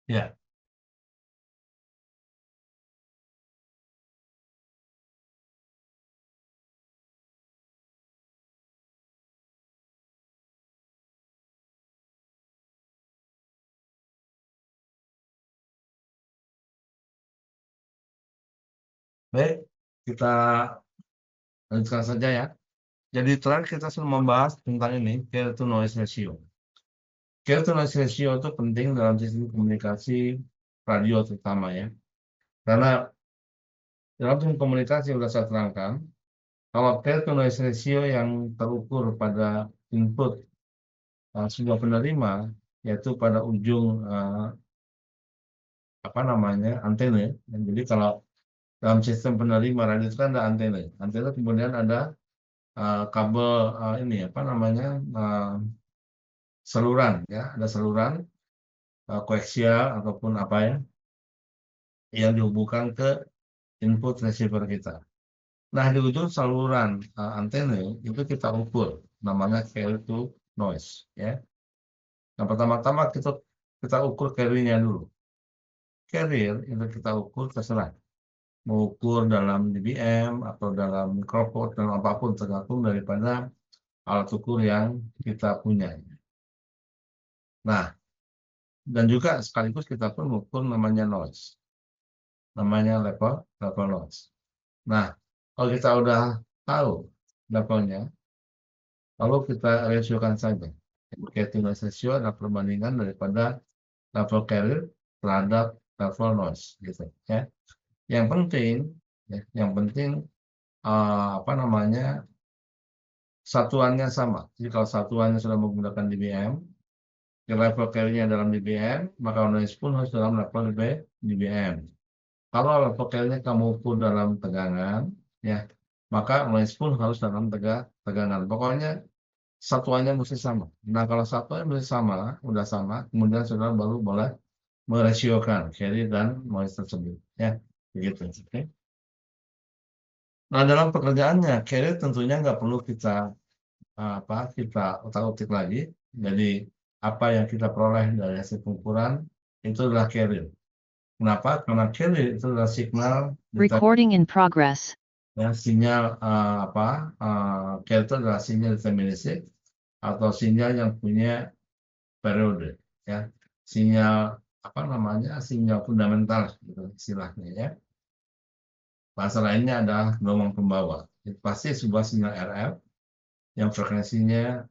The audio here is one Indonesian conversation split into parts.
Ya, baik, kita lanjutkan saja ya. Jadi terakhir kita sudah membahas tentang ini, care to noise ratio. Care to noise ratio itu penting dalam sistem komunikasi radio terutama ya. Karena dalam sistem komunikasi sudah saya terangkan, kalau care to noise ratio yang terukur pada input sebuah penerima, yaitu pada ujung antena. Jadi kalau dalam sistem penerima radio itu kan ada antena. Antena kemudian ada kabel saluran ya, ada saluran koaksial ataupun apa ya yang dihubungkan ke input receiver kita. Nah, di ujung saluran antena itu kita ukur namanya carrier to noise ya. Yang pertama-tama kita ukur carrier-nya dulu. Carrier itu kita ukur terserah. Mengukur dalam dBm atau dalam microwatt dan apapun tergantung daripada alat ukur yang kita punya. Nah, dan juga sekaligus kita pun mengukur namanya noise. Namanya level noise. Nah, kalau kita udah tahu levelnya, lalu kita rasiokan saja. Carrier noise ratio adalah perbandingan daripada level carrier terhadap level noise, gitu ya. Yang penting, satuannya sama. Jadi kalau satuannya sudah menggunakan dBm, level carrier-nya dalam dBm, maka noise pun harus dalam level dBm. Kalau level carrier-nya kamu ukur dalam tegangan, ya, maka noise pun harus dalam tegangan. Pokoknya satuannya mesti sama. Nah, kalau satuannya mesti sama, udah sama, kemudian saudara baru boleh merasiokan carrier dan noise tersebut. Ya, begitu. Okay. Nah, dalam pekerjaannya, carrier tentunya nggak perlu kita utak-utik lagi. Jadi apa yang kita peroleh dari hasil pengukuran itu adalah carrier. Kenapa? Karena carrier itu adalah signal Recording in progress. ya, sinyal carrier itu adalah sinyal deterministik atau sinyal yang punya periode ya. Sinyal fundamental gitu istilahnya ya. Bahasa lainnya adalah gelombang pembawa. Itu pasti sebuah sinyal RF yang frekuensinya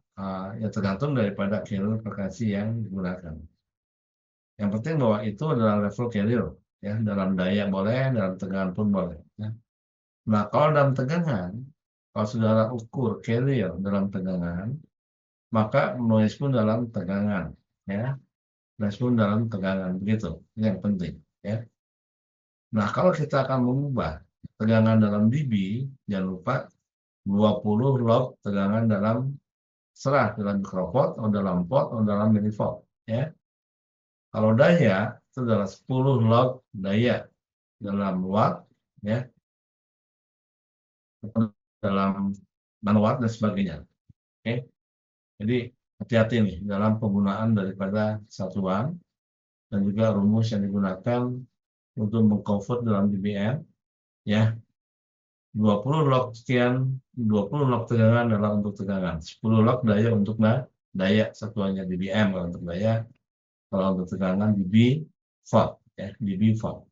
yang tergantung daripada carrier frekuensi yang digunakan. Yang penting bahwa itu adalah level carrier ya, dalam daya boleh, dalam tegangan pun boleh ya. Nah, kalau dalam tegangan, kalau saudara ukur carrier dalam tegangan, maka noise pun dalam tegangan ya. Noise pun dalam tegangan, begitu. Ini yang penting ya. Nah, kalau kita akan mengubah tegangan dalam dB, jangan lupa 20 log tegangan dalam serah dalam microwatt atau dalam watt atau dalam millivolt ya. Kalau daya itu adalah 10 log daya dalam watt ya, dalam watt dan sebagainya. Oke. Jadi hati-hati nih dalam penggunaan daripada satuan dan juga rumus yang digunakan untuk mengconvert dalam dBm ya. 20 log sekian, 20 log tegangan adalah untuk tegangan, 10 log daya untuk daya satuannya dBm kalau untuk daya, kalau untuk tegangan dB volt ya, dB volt.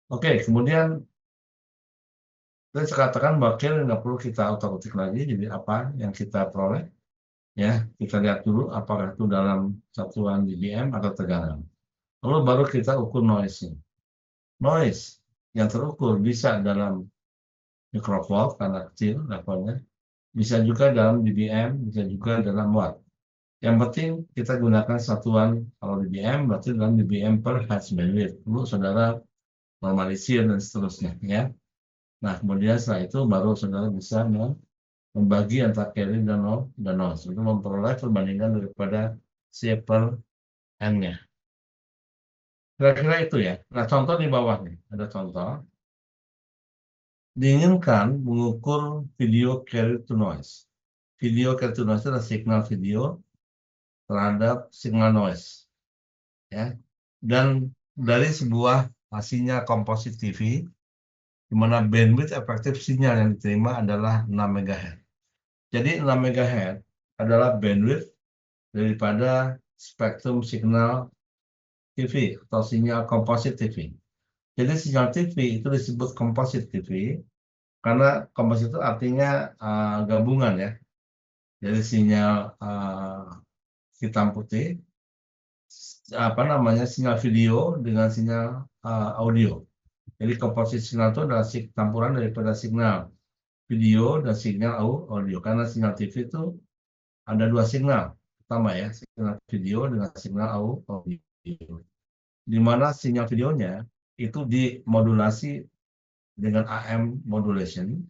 Oke, kemudian saya katakan bahwa carrier nggak perlu kita utak-utik lagi, jadi apa yang kita peroleh ya, kita lihat dulu apakah itu dalam satuan dBm atau tegangan. Lalu baru kita ukur noise-nya. Noise yang terukur bisa dalam microwatt karena kecil levelnya, bisa juga dalam dBm, bisa juga dalam watt. Yang penting kita gunakan satuan, kalau dBm berarti dalam dBm per hertz bandwidth. Lalu saudara normalisir dan seterusnya ya. Nah, kemudian setelah itu baru saudara bisa membagi antara carrier dan noise untuk memperoleh perbandingan daripada C per N-nya. Kira-kira itu ya. Nah, contoh di bawah nih, ada contoh. Diinginkan mengukur video carrier to noise. Video carrier to noise adalah signal video terhadap signal noise. Ya. dan dari sebuah sinyal komposit TV, di mana bandwidth efektif sinyal yang diterima adalah 6 MHz. Jadi 6 MHz adalah bandwidth daripada spektrum signal TV atau sinyal komposit TV. Jadi sinyal TV itu disebut komposit TV karena komposit itu artinya gabungan ya. Jadi sinyal hitam putih, sinyal video dengan sinyal audio. Jadi komposit signal itu adalah campuran daripada signal video dan signal audio. Karena sinyal TV itu ada dua signal, pertama ya, signal video dengan signal audio. Di mana sinyal videonya itu dimodulasi dengan AM modulation.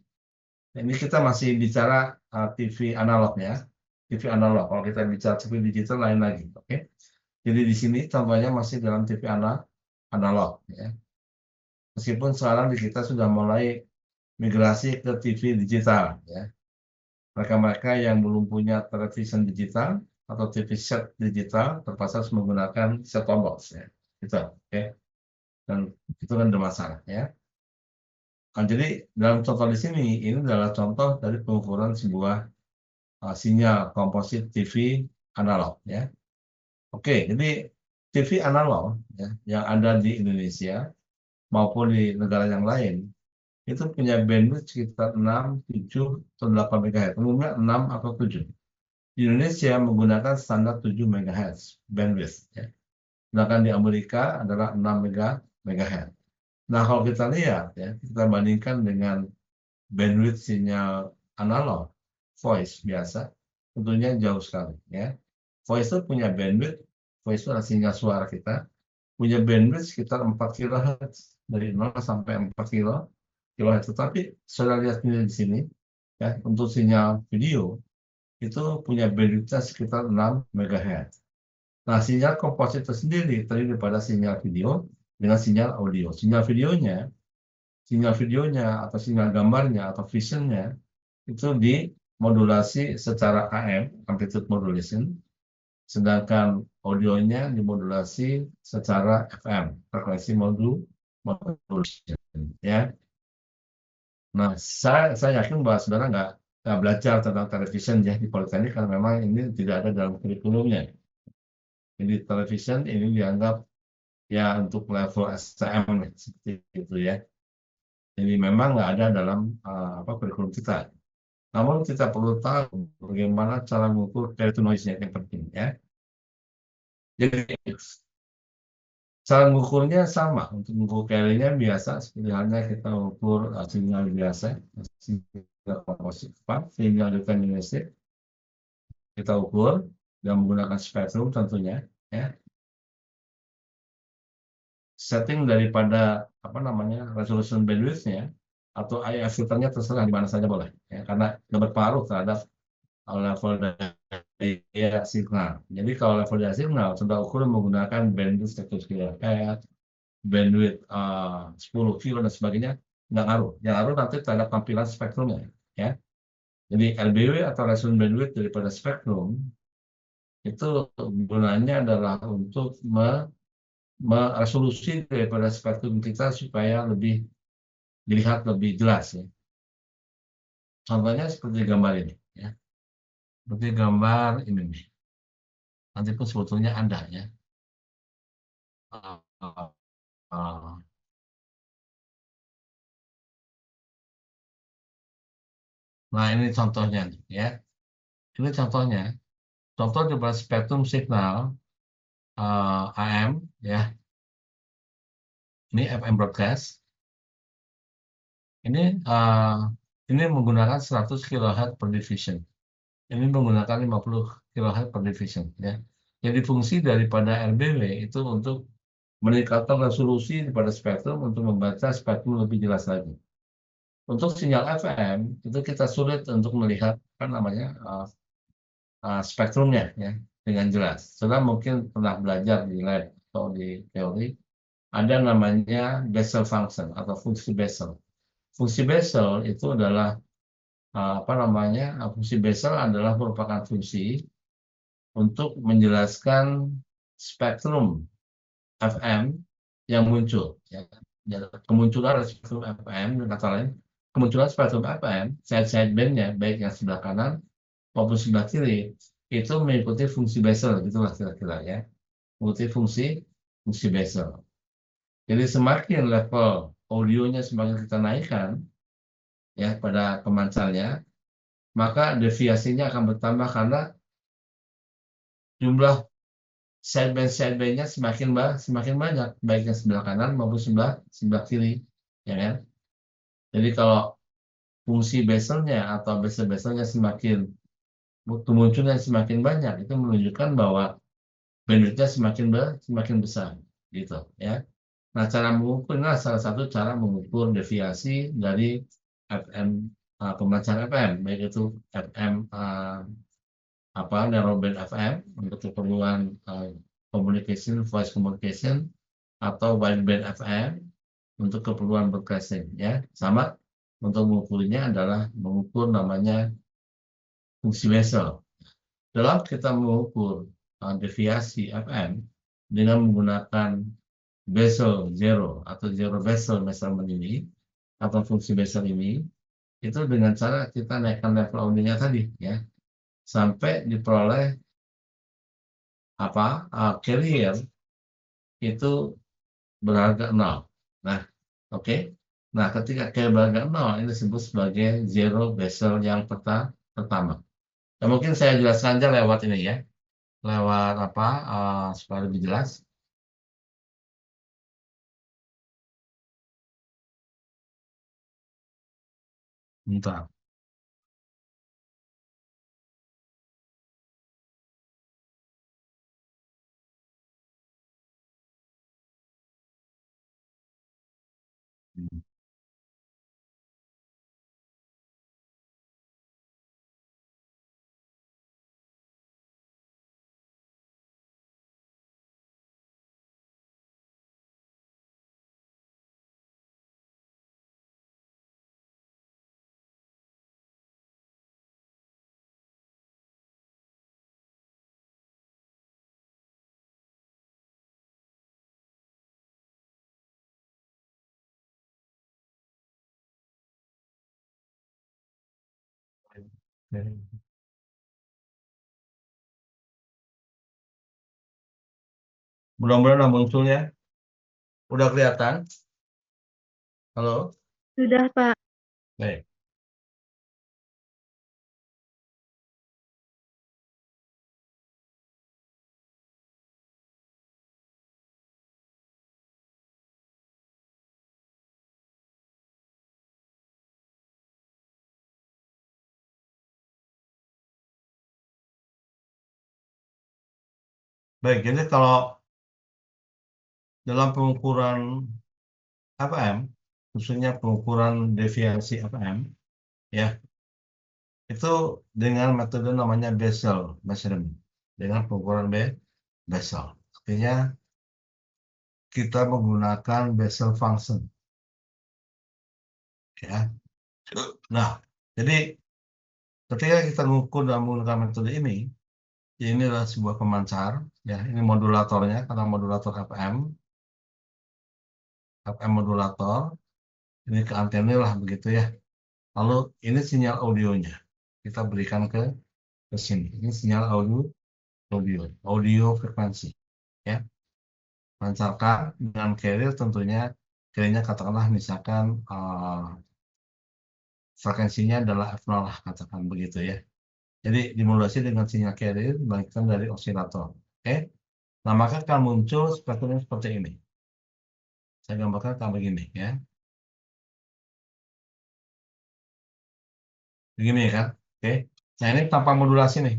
Ini kita masih bicara TV analog ya, TV analog. Kalau kita bicara TV digital lain lagi, oke? Jadi di sini contohnya masih dalam TV analog ya. Meskipun sekarang kita sudah mulai migrasi ke TV digital ya. Mereka-mereka yang belum punya televisi digital atau TV set digital terpaksa harus menggunakan set-top box ya. Gitu, oke. Dan itu kan ada masalah ya. Nah, jadi dalam contoh di sini ini adalah contoh dari pengukuran sebuah sinyal komposit TV analog ya. Oke, jadi TV analog ya, yang ada di Indonesia maupun di negara yang lain itu punya bandwidth sekitar 6, 7, atau 8 MHz. Umumnya 6 atau 7. Di Indonesia menggunakan standar 7 MHz bandwidth ya. Sedangkan di Amerika adalah 6 MHz. Nah, kalau kita lihat ya, kita bandingkan dengan bandwidth sinyal analog, voice biasa, tentunya jauh sekali ya. Voice itu punya bandwidth, voice itu adalah sinyal suara kita, punya bandwidth sekitar 4 kHz, dari 0 sampai 4 kHz. Tetapi sudah lihat di sini, ya, untuk sinyal video, itu punya bandwidth sekitar 6 MHz. Nah, sinyal komposit itu sendiri terdiri daripada sinyal video dengan sinyal audio. Sinyal videonya atau sinyal gambarnya atau visionnya itu dimodulasi secara AM, amplitude modulation, sedangkan audionya dimodulasi secara FM, frekuensi modulation, ya. Nah, saya yakin bahwa saudara nggak belajar tentang television ya di Politeknik karena memang ini tidak ada dalam kurikulumnya. Jadi television ini dianggap ya untuk level STM seperti itu ya. Jadi memang nggak ada dalam kurikulum kita. Namun kita perlu tahu bagaimana cara mengukur carrier to noise-nya yang penting ya. Jadi cara mengukurnya sama. Untuk mengukur carrier-nya biasa seperti halnya kita ukur sinyal biasa, sinyal komposit, sinyal deterministik. Kita ukur dan menggunakan spektrum tentunya ya. Setting daripada resolution bandwidth-nya atau IF filternya terserah di mana saja boleh ya, karena berpengaruh terhadap level dari signal. Jadi kalau level dari signal sudah ukur menggunakan bandwidth 100 kHz, bandwidth 10 kilo dan sebagainya, nggak ngaruh. Yang ngaruh nanti terhadap tampilan spektrumnya ya. Jadi RBW atau resolution bandwidth daripada spektrum itu gunanya adalah untuk resolusi daripada spektrum kita supaya lebih dilihat lebih jelas ya. Contohnya seperti gambar ini ya. Seperti gambar ini nih. Nanti pun sebetulnya ada ya. Nah, ini contohnya nih ya. Ini contohnya. Contoh daripada spektrum signal AM ya. Ini FM broadcast. Ini menggunakan 100 kHz per division. Ini menggunakan 50 kHz per division ya. Jadi fungsi daripada RBW itu untuk meningkatkan resolusi pada spektrum untuk membaca spektrum lebih jelas lagi. Untuk sinyal FM itu kita sulit untuk melihat spektrumnya ya dengan jelas. Saudara mungkin pernah belajar di lab atau di teori ada namanya Bessel function atau fungsi Bessel. Fungsi Bessel itu adalah fungsi Bessel adalah merupakan fungsi untuk menjelaskan spektrum FM yang muncul. Ya. Kemunculan spektrum FM, dengan kata lain, kemunculan spektrum FM, sidebandnya, baik yang sebelah kanan maupun sebelah kiri, itu mengikuti fungsi Bessel, gitulah kira-kira ya. Mengikuti fungsi Bessel. Jadi semakin level audionya semakin kita naikkan, ya pada pemancarnya, maka deviasinya akan bertambah karena jumlah sideband-sidebandnya semakin banyak, baik yang sebelah kanan maupun sebelah kiri, ya kan? Jadi kalau fungsi bezelnya atau bezel-bezelnya semakin kemunculan semakin banyak, itu menunjukkan bahwa bandwidth-nya semakin besar, gitu, ya. Nah, cara mengukur inilah salah satu cara mengukur deviasi dari FM pemancar FM, baik itu FM narrowband FM untuk keperluan voice communication, atau wideband FM untuk keperluan broadcasting, ya. Sama, untuk mengukurnya adalah mengukur namanya fungsi Bessel. Dalam kita mengukur deviasi FM dengan menggunakan Bessel zero atau zero Bessel measurement ini, atau fungsi Bessel ini, itu dengan cara kita naikkan level audionya tadi, ya, sampai diperoleh carrier itu berharga 0. Nah, oke. Nah, ketika carrier berharga 0, ini disebut sebagai zero Bessel yang pertama. Nah, mungkin saya jelaskan aja lewat ini ya, lewat supaya lebih jelas. Bentar. Mudah-mudahan udah muncul ya. Udah kelihatan? Halo? Sudah, Pak. Baik. Baik, jadi kalau dalam pengukuran FM, khususnya pengukuran deviasi FM, ya, itu dengan metode namanya Bessel measurement, dengan pengukuran Bessel. Artinya kita menggunakan Bessel function, ya. Nah, jadi ketika kita mengukur dan menggunakan metode ini adalah sebuah pemancar, ya. Ini modulatornya, karena modulator FM modulator, ini ke antena lah begitu ya. Lalu ini sinyal audionya, kita berikan ke sini. Ini sinyal audio frekuensi, ya. Pancarkan dengan carrier, tentunya carriernya katakanlah misalkan frekuensinya adalah F0 lah, katakan begitu ya. Jadi dimodulasi dengan sinyal carrier dibangkitkan dari osilator. Oke. Nah, maka akan muncul spektrumnya seperti ini. Saya gambarkan akan begini ya. Begini kan. Oke. Nah, ini tanpa modulasi nih.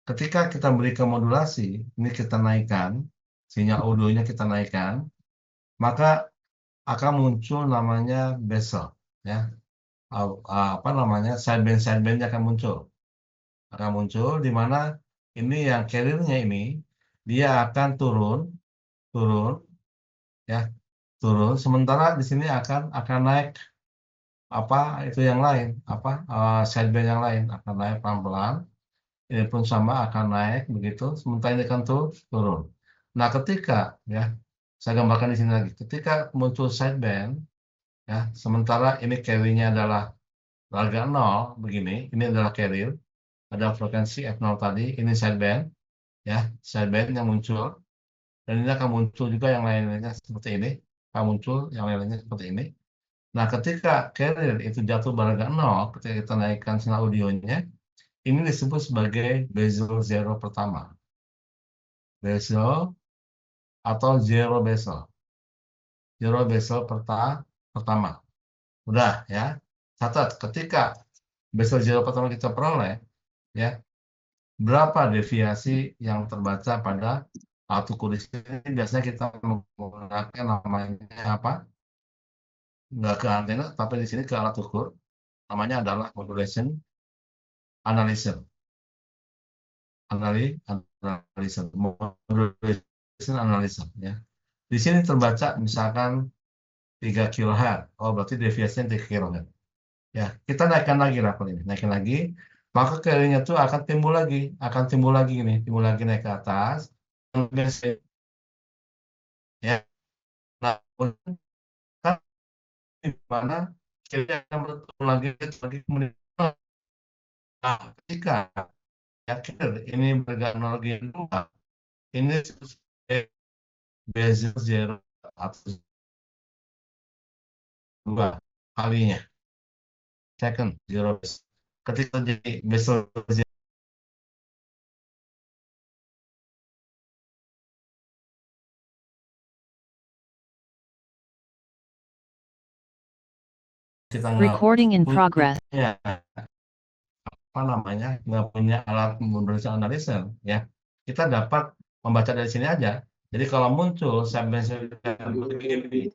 Ketika kita berikan modulasi, ini kita naikkan, sinyal audionya kita naikkan, maka akan muncul namanya Bessel, ya. Sideband-sidebandnya akan muncul. Di mana ini yang carrier-nya ini dia akan turun, ya, turun. Sementara di sini akan naik itu yang lain, sideband yang lain akan naik pelan-pelan. Ini pun sama akan naik begitu. Sementara ini kan turun. Nah, ketika ya saya gambarkan di sini lagi, ketika muncul sideband ya, sementara ini carry-nya adalah harga 0 begini, ini adalah carrier, ada frekuensi F0 tadi, ini sideband ya, sideband yang muncul, dan ini akan muncul juga yang lain-lainnya seperti ini, akan muncul yang lain-lainnya seperti ini. Nah, ketika carrier itu jatuh berharga 0, ketika kita naikkan sinyal audionya, ini disebut sebagai bezel zero pertama. Bezel atau zero bezel. Zero bezel pertama. Udah ya. Catat, ketika bezel zero pertama kita peroleh, ya, berapa deviasi yang terbaca pada alat ukur ini. Biasanya kita menggunakan namanya apa? Nggak ke antena, tapi di sini ke alat ukur. Namanya adalah modulation analyzer. Analyzer. Modulation analyzer. Ya. Di sini terbaca misalkan 3 kHz. Oh, berarti deviasinya 3 kHz. Ya, kita naikkan lagi rapor ini. Naikkan lagi. Maka carry-nya itu akan timbul lagi ini, timbul lagi naik ke atas. Ya. Nah, kan di mana carry yang bertemu lagi kemudian. Nah, ketika ya ini berganti yang 2, ini bezel zero atau 2 kalinya. Second zero. Ketika jadi bezel zero, kita Recording in progress. punya apa namanya, nggak punya alat modulasi analyzer ya, kita dapat membaca dari sini aja. Jadi kalau muncul sampai begini,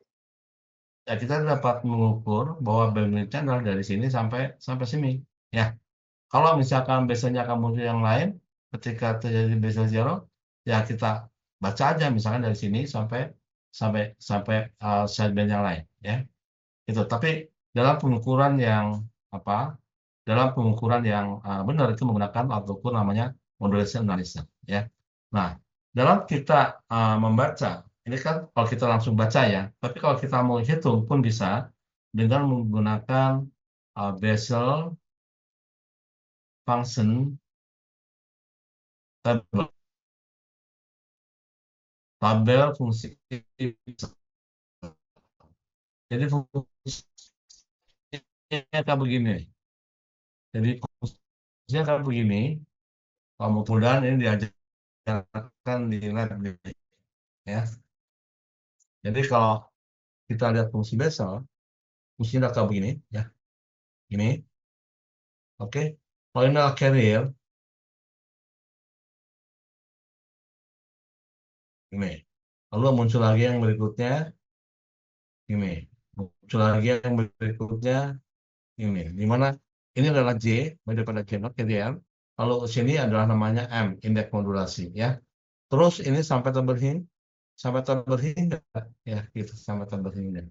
ya kita dapat mengukur bahwa bandwidth-nya adalah dari sini sampai sini ya. Kalau misalkan bezelnya akan muncul yang lain ketika terjadi bezel zero, ya kita baca aja misalkan dari sini sampai sampai sampai sideband yang lain ya. Itu. Tapi dalam pengukuran yang apa? Dalam pengukuran yang benar itu menggunakan alat ukur namanya modulation analysis ya. Nah, dalam kita membaca, ini kan kalau kita langsung baca ya, tapi kalau kita mau hitung pun bisa dengan menggunakan Bessel function tabel fungsi. Jadi fungsinya kayak begini. Jadi fungsinya kayak begini. Kalau mudah-mudahan ini diajarkan di lab ya. Jadi kalau kita lihat fungsi Bessel, fungsinya kayak begini ya. Ini. Oke. Kalau ini adalah carrier, ini. Lalu muncul lagi yang berikutnya, ini. Muncul lagi yang berikutnya, ini. Dimana ini adalah J daripada J0 carrier. Lalu sini adalah namanya M, indeks modulasi ya. Terus ini sampai terberhingga ya, gitu sampai terberhingga.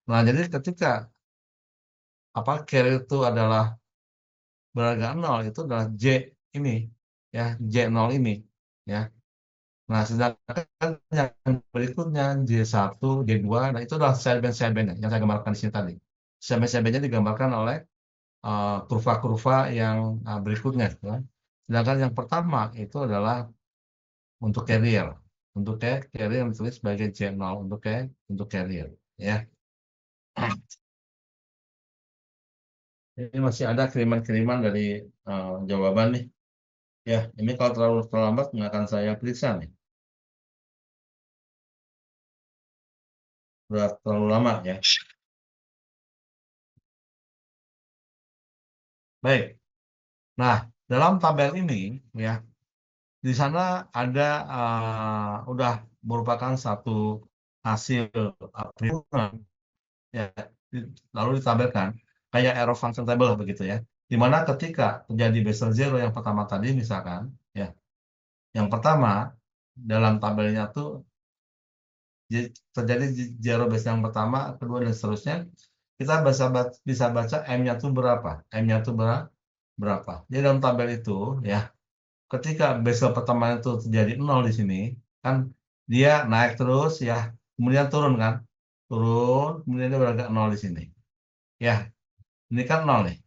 Nah, jadi ketika apa carrier itu adalah berharga 0, itu adalah J ini ya, J0 ini ya. Nah, sedangkan yang berikutnya J1, J2, nah itu adalah sideband yang saya gambarkan di sini tadi. Sideband-nya digambarkan oleh kurva-kurva yang berikutnya ya. Sedangkan yang pertama itu adalah untuk carrier. Untuk carrier yang ditulis sebagai J0 untuk carrier ya. Ini masih ada kiriman-kiriman dari jawaban nih. Ya, ini kalau terlalu terlambat nggak akan saya periksa nih. Udah terlalu lama ya. Baik. Nah, dalam tabel ini ya, di sana ada udah merupakan satu hasil perhitungan ya, lalu ditabelkan kayak error function table begitu ya. Di mana ketika terjadi bezel zero yang pertama tadi misalkan ya, yang pertama dalam tabelnya tuh terjadi zero base yang pertama, kedua dan seterusnya, kita bisa baca M-nya tuh berapa, M-nya tuh berapa. Jadi dalam tabel itu ya, ketika bezel pertama itu terjadi 0 di sini, kan dia naik terus ya, kemudian turun kan, turun, kemudian dia beragak 0 di sini. Ya, ini kan 0 nih.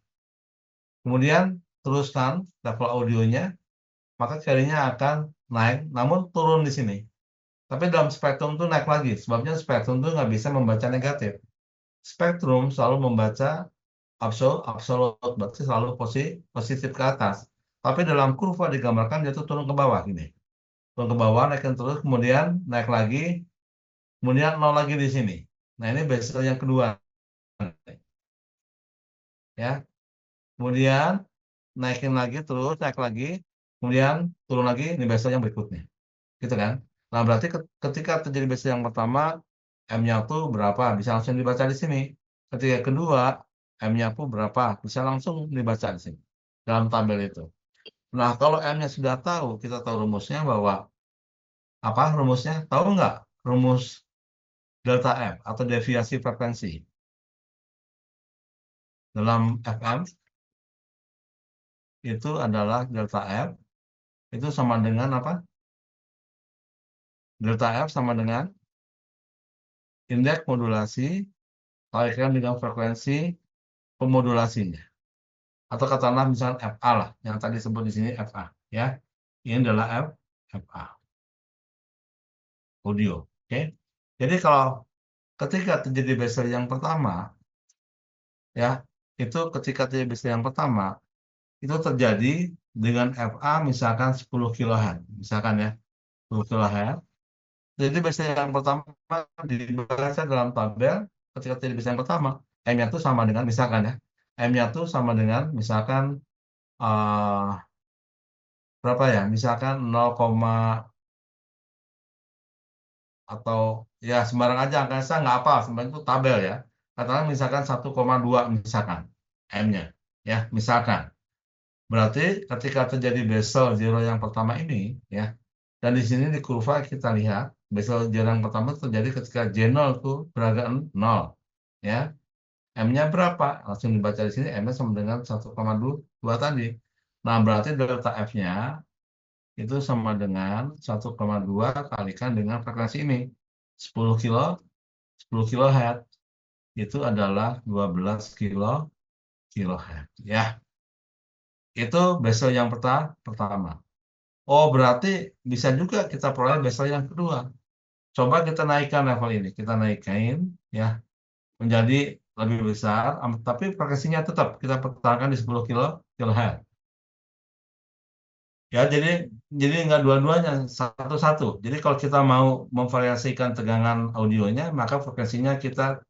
Kemudian teruskan level audionya, maka carry-nya akan naik, namun turun di sini. Tapi dalam spektrum itu naik lagi, sebabnya spektrum itu nggak bisa membaca negatif. Spektrum selalu membaca absolut, berarti selalu positif ke atas. Tapi dalam kurva digambarkan dia tuh turun ke bawah gini. Turun ke bawah, naikin terus, kemudian naik lagi, kemudian 0 lagi di sini. Nah, ini bezel yang kedua. Ya. Kemudian naikin lagi terus, naik lagi, kemudian turun lagi, ini bezel yang berikutnya. Gitu kan? Nah, berarti ketika terjadi bezel yang pertama, M-nya tuh berapa? Bisa langsung dibaca di sini. Ketika kedua, M-nya tuh berapa? Bisa langsung dibaca di sini. Dalam tabel itu. Nah, kalau M-nya sudah tahu, kita tahu rumusnya bahwa, apa rumusnya? Tahu nggak rumus delta F atau deviasi frekuensi? Dalam FM, itu adalah delta F, itu sama dengan apa? Delta F sama dengan indeks modulasi kalikan dengan frekuensi pemodulasinya. Atau katakanlah misalnya FA lah, yang tadi sebut di sini FA, ya. Ini adalah FA, audio, oke. Jadi kalau ketika terjadi bezel yang pertama, ya, itu ketika terjadi bezel yang pertama, itu terjadi dengan FA misalkan 10 kHz, misalkan ya, 10 kHz. Jadi bezel yang pertama dibaca dalam tabel, ketika terjadi bezel yang pertama, M-nya itu sama dengan, misalkan ya, M-nya itu sama dengan, misalkan, berapa ya, misalkan 0, atau ya sembarang aja angkanya saya nggak apa, sebenarnya itu tabel ya. Katakan misalkan 1,2 misalkan M-nya, ya misalkan. Berarti ketika terjadi bezel zero yang pertama ini, ya, dan di sini di kurva kita lihat bezel zero yang pertama terjadi ketika J0 itu beragak 0, ya. M-nya berapa? Langsung dibaca di sini M-nya sama dengan 1,2 tadi. Nah, berarti delta F-nya itu sama dengan 1,2 kalikan dengan frekuensi ini. 10 kHz itu adalah 12 kHz. Ya, itu bezel yang pertama. Oh, berarti bisa juga kita peroleh bezel yang kedua. Coba kita naikkan level ini. Kita naikkan ya menjadi lebih besar, tapi frekuensinya tetap kita pertahankan di 10 kHz. Ya, jadi nggak dua-duanya, satu-satu. Jadi kalau kita mau memvariasikan tegangan audionya, maka frekuensinya kita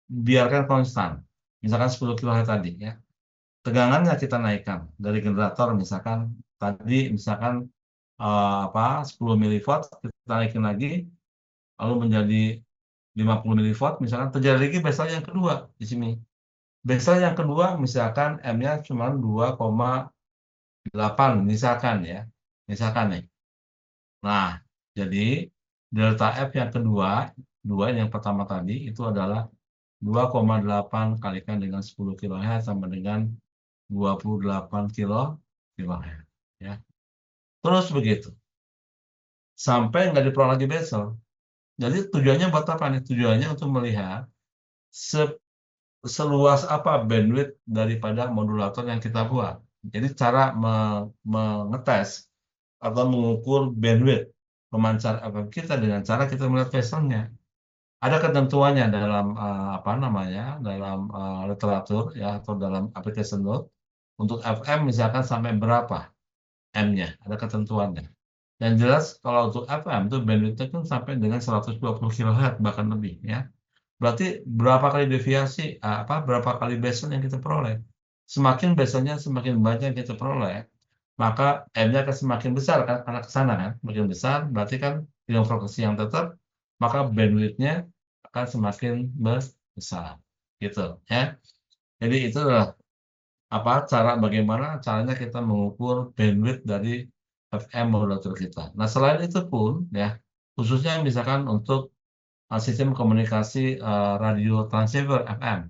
biarkan konstan. Misalkan 10 kHz tadi ya. Tegangannya kita naikkan dari generator misalkan tadi misalkan 10 mV kita naikin lagi lalu menjadi 50 mV misalkan terjadi lagi bezel yang kedua di sini. Bezel yang kedua misalkan M-nya cuma 2,8 misalkan ya. Misalkan nih. Nah, jadi delta F yang kedua, yang pertama tadi itu adalah 2,8 kalikan dengan 10 kHz sama dengan 28 kHz. Ya. Terus begitu. Sampai nggak diperoleh lagi bezel. Jadi tujuannya buat apa nih? Tujuannya untuk melihat seluas apa bandwidth daripada modulator yang kita buat. Jadi cara mengetes atau mengukur bandwidth pemancar FM kita dengan cara kita melihat bezelnya. Ada ketentuannya dalam apa namanya dalam literatur ya atau dalam application note untuk FM misalkan sampai berapa M-nya, ada ketentuannya. Yang jelas kalau untuk FM itu bandwidth-nya kan sampai dengan 120 kHz bahkan lebih ya. Berarti berapa kali deviasi berapa kali bezel yang kita peroleh. Semakin bezelnya semakin banyak yang kita peroleh, maka M-nya akan semakin besar kan karena ke sana kan, semakin besar berarti kan dengan frekuensi yang tetap, maka bandwidth-nya akan semakin besar gitu ya. Jadi itu adalah bagaimana caranya kita mengukur bandwidth dari FM modulator kita. Nah, selain itu pun ya, khususnya misalkan untuk sistem komunikasi radio transceiver FM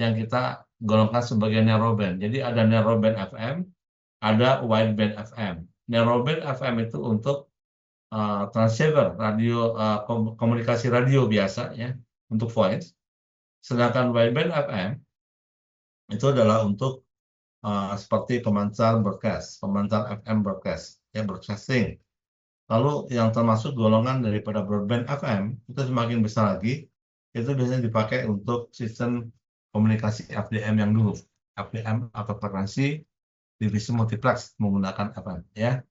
yang kita golongkan sebagai narrowband. Jadi ada narrowband FM, ada wideband FM. Narrowband FM itu untuk transceiver radio komunikasi radio biasa ya untuk voice. Sedangkan wideband FM itu adalah untuk seperti pemancar broadcast, pemancar FM broadcast, ya broadcasting. Lalu yang termasuk golongan daripada broadband FM itu semakin besar lagi, itu biasanya dipakai untuk sistem komunikasi FDM yang dulu, FDM atau frekuensi divisi multiplex menggunakan FM, ya.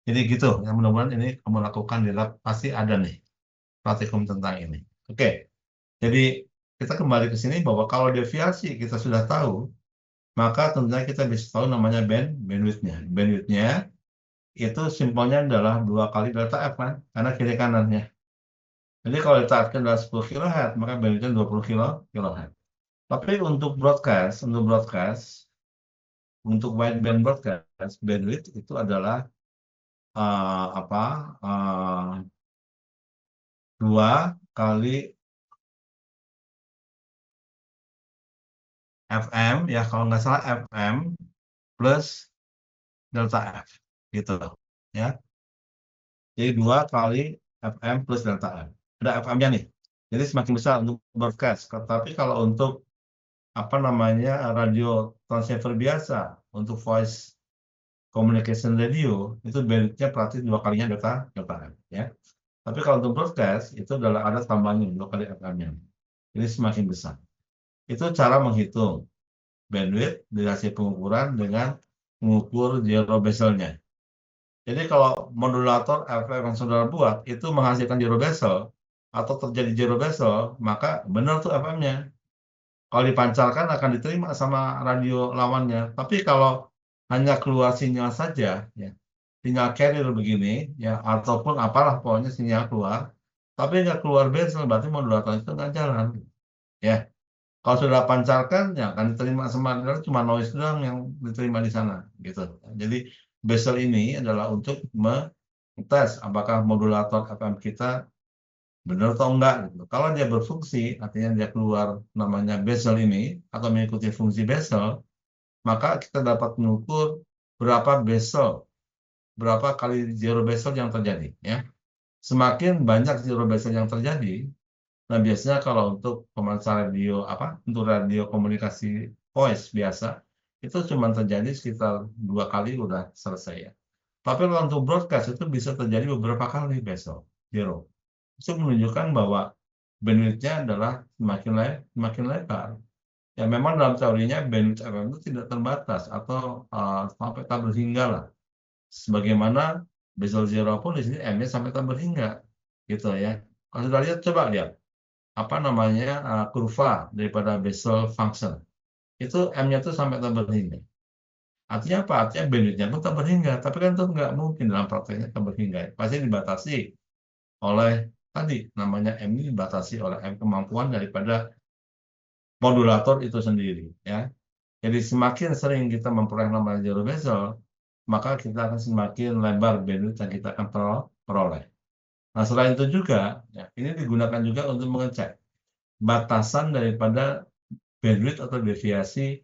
Jadi gitu, yang mudah-mudahan ini kamu lakukan di lab pasti ada nih praktikum tentang ini. Oke, jadi kita kembali ke sini bahwa kalau deviasi kita sudah tahu, maka tentunya kita bisa tahu namanya bandwidth-nya. Bandwidth-nya itu simpelnya adalah 2 kali delta F kan, karena kiri kanannya. Jadi kalau delta F adalah 10 kHz, maka bandwidth-nya 20 kHz. Tapi untuk broadcast, untuk wideband broadcast, bandwidth itu adalah 2 kali FM, ya kalau nggak salah FM plus delta F, gitu ya. Jadi 2 kali FM plus delta F. Ada FM-nya nih. Jadi semakin besar untuk broadcast. Tapi kalau untuk radio transceiver biasa, untuk voice communication radio, itu bandwidth-nya praktis 2 kalinya delta F ya. Tapi kalau untuk broadcast itu adalah ada tambahannya 2 kali FM-nya. Jadi semakin besar. Itu cara menghitung bandwidth dari hasil pengukuran dengan mengukur zero bezel-nya. Jadi kalau modulator FM yang saudara buat itu menghasilkan zero bezel atau terjadi zero bezel, maka benar tuh FM-nya. Kalau dipancarkan akan diterima sama radio lawannya. Tapi kalau hanya keluar sinyal saja, ya, sinyal carrier begini, ya, ataupun apalah pokoknya sinyal keluar, tapi nggak keluar bezel, berarti modulator itu nggak jalan. Ya, kalau sudah pancarkan, ya akan diterima sama radio, cuma noise doang yang diterima di sana, gitu. Jadi bezel ini adalah untuk tes apakah modulator FM kita benar atau enggak gitu. Kalau dia berfungsi, artinya dia keluar namanya bezel ini atau mengikuti fungsi bezel, maka kita dapat mengukur berapa bezel, berapa kali zero bezel yang terjadi ya. Semakin banyak zero bezel yang terjadi, nah biasanya kalau untuk pemancar radio untuk radio komunikasi voice biasa itu cuma terjadi sekitar 2 kali udah selesai ya. Tapi kalau untuk broadcast itu bisa terjadi beberapa kali bezel zero. Itu menunjukkan bahwa bandwidth-nya adalah semakin lebar. Ya memang dalam teorinya bandwidth FM itu tidak terbatas atau sampai tak berhingga lah. Sebagaimana bezel zero pun di sini M-nya sampai tak berhingga, gitu ya. Kalau sudah lihat, coba lihat kurva daripada bezel function. Itu M-nya itu sampai tak berhingga. Artinya apa? Artinya bandwidth-nya pun tak berhingga. Tapi kan itu nggak mungkin dalam prakteknya tak berhingga. Pasti dibatasi oleh tadi namanya M ini dibatasi oleh kemampuan daripada modulator itu sendiri ya. Jadi semakin sering kita memperoleh namanya zero bezel, maka kita akan semakin lebar bandwidth yang kita akan peroleh. Nah, selain itu juga ya, ini digunakan juga untuk mengecek batasan daripada bandwidth atau deviasi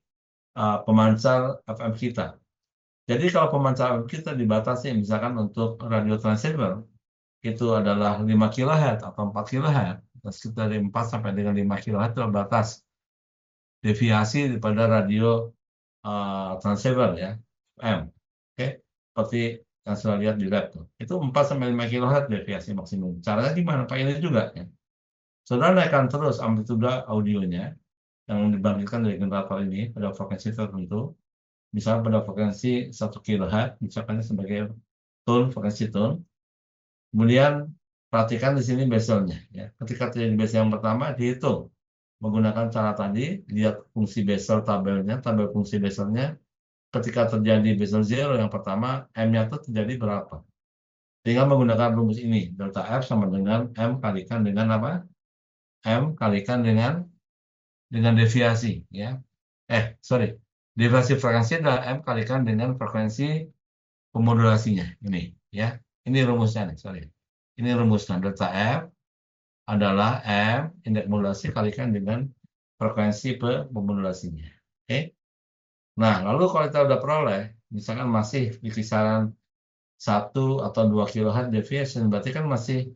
pemancar FM kita. Jadi kalau pemancar FM kita dibatasi misalkan untuk radio transceiver itu adalah 5 kHz atau 4 kHz, sekitar dari 4 sampai dengan 5 kHz itu batas deviasi daripada radio transceiver ya, FM. Oke, seperti yang sudah lihat di lab tuh. Itu 4 sampai 5 kHz deviasi maksimum. Caranya gimana? Pakai ini juga ya. Saudara naikkan terus amplitude audionya yang dibangkitkan dari generator ini pada frekuensi tertentu. Misalnya pada frekuensi 1 kHz, misalkan sebagai tone, frekuensi tone. Kemudian perhatikan di sini bezelnya ya. Ketika terjadi bezel yang pertama dihitung menggunakan cara tadi, lihat fungsi bezel tabel fungsi bezelnya. Ketika terjadi bezel zero yang pertama, M-nya itu terjadi berapa? Tinggal menggunakan rumus ini, delta F sama dengan M kalikan dengan apa? M kalikan dengan deviasi ya. Deviasi frekuensi adalah M kalikan dengan frekuensi pemodulasinya ini ya. Ini rumusnya nih, Ini rumusnya delta F adalah M indeks modulasi kalikan dengan frekuensi pemodulasinya. Oke. Nah, lalu kalau kita udah peroleh, misalkan masih di kisaran 1 atau 2 kHz deviation, berarti kan masih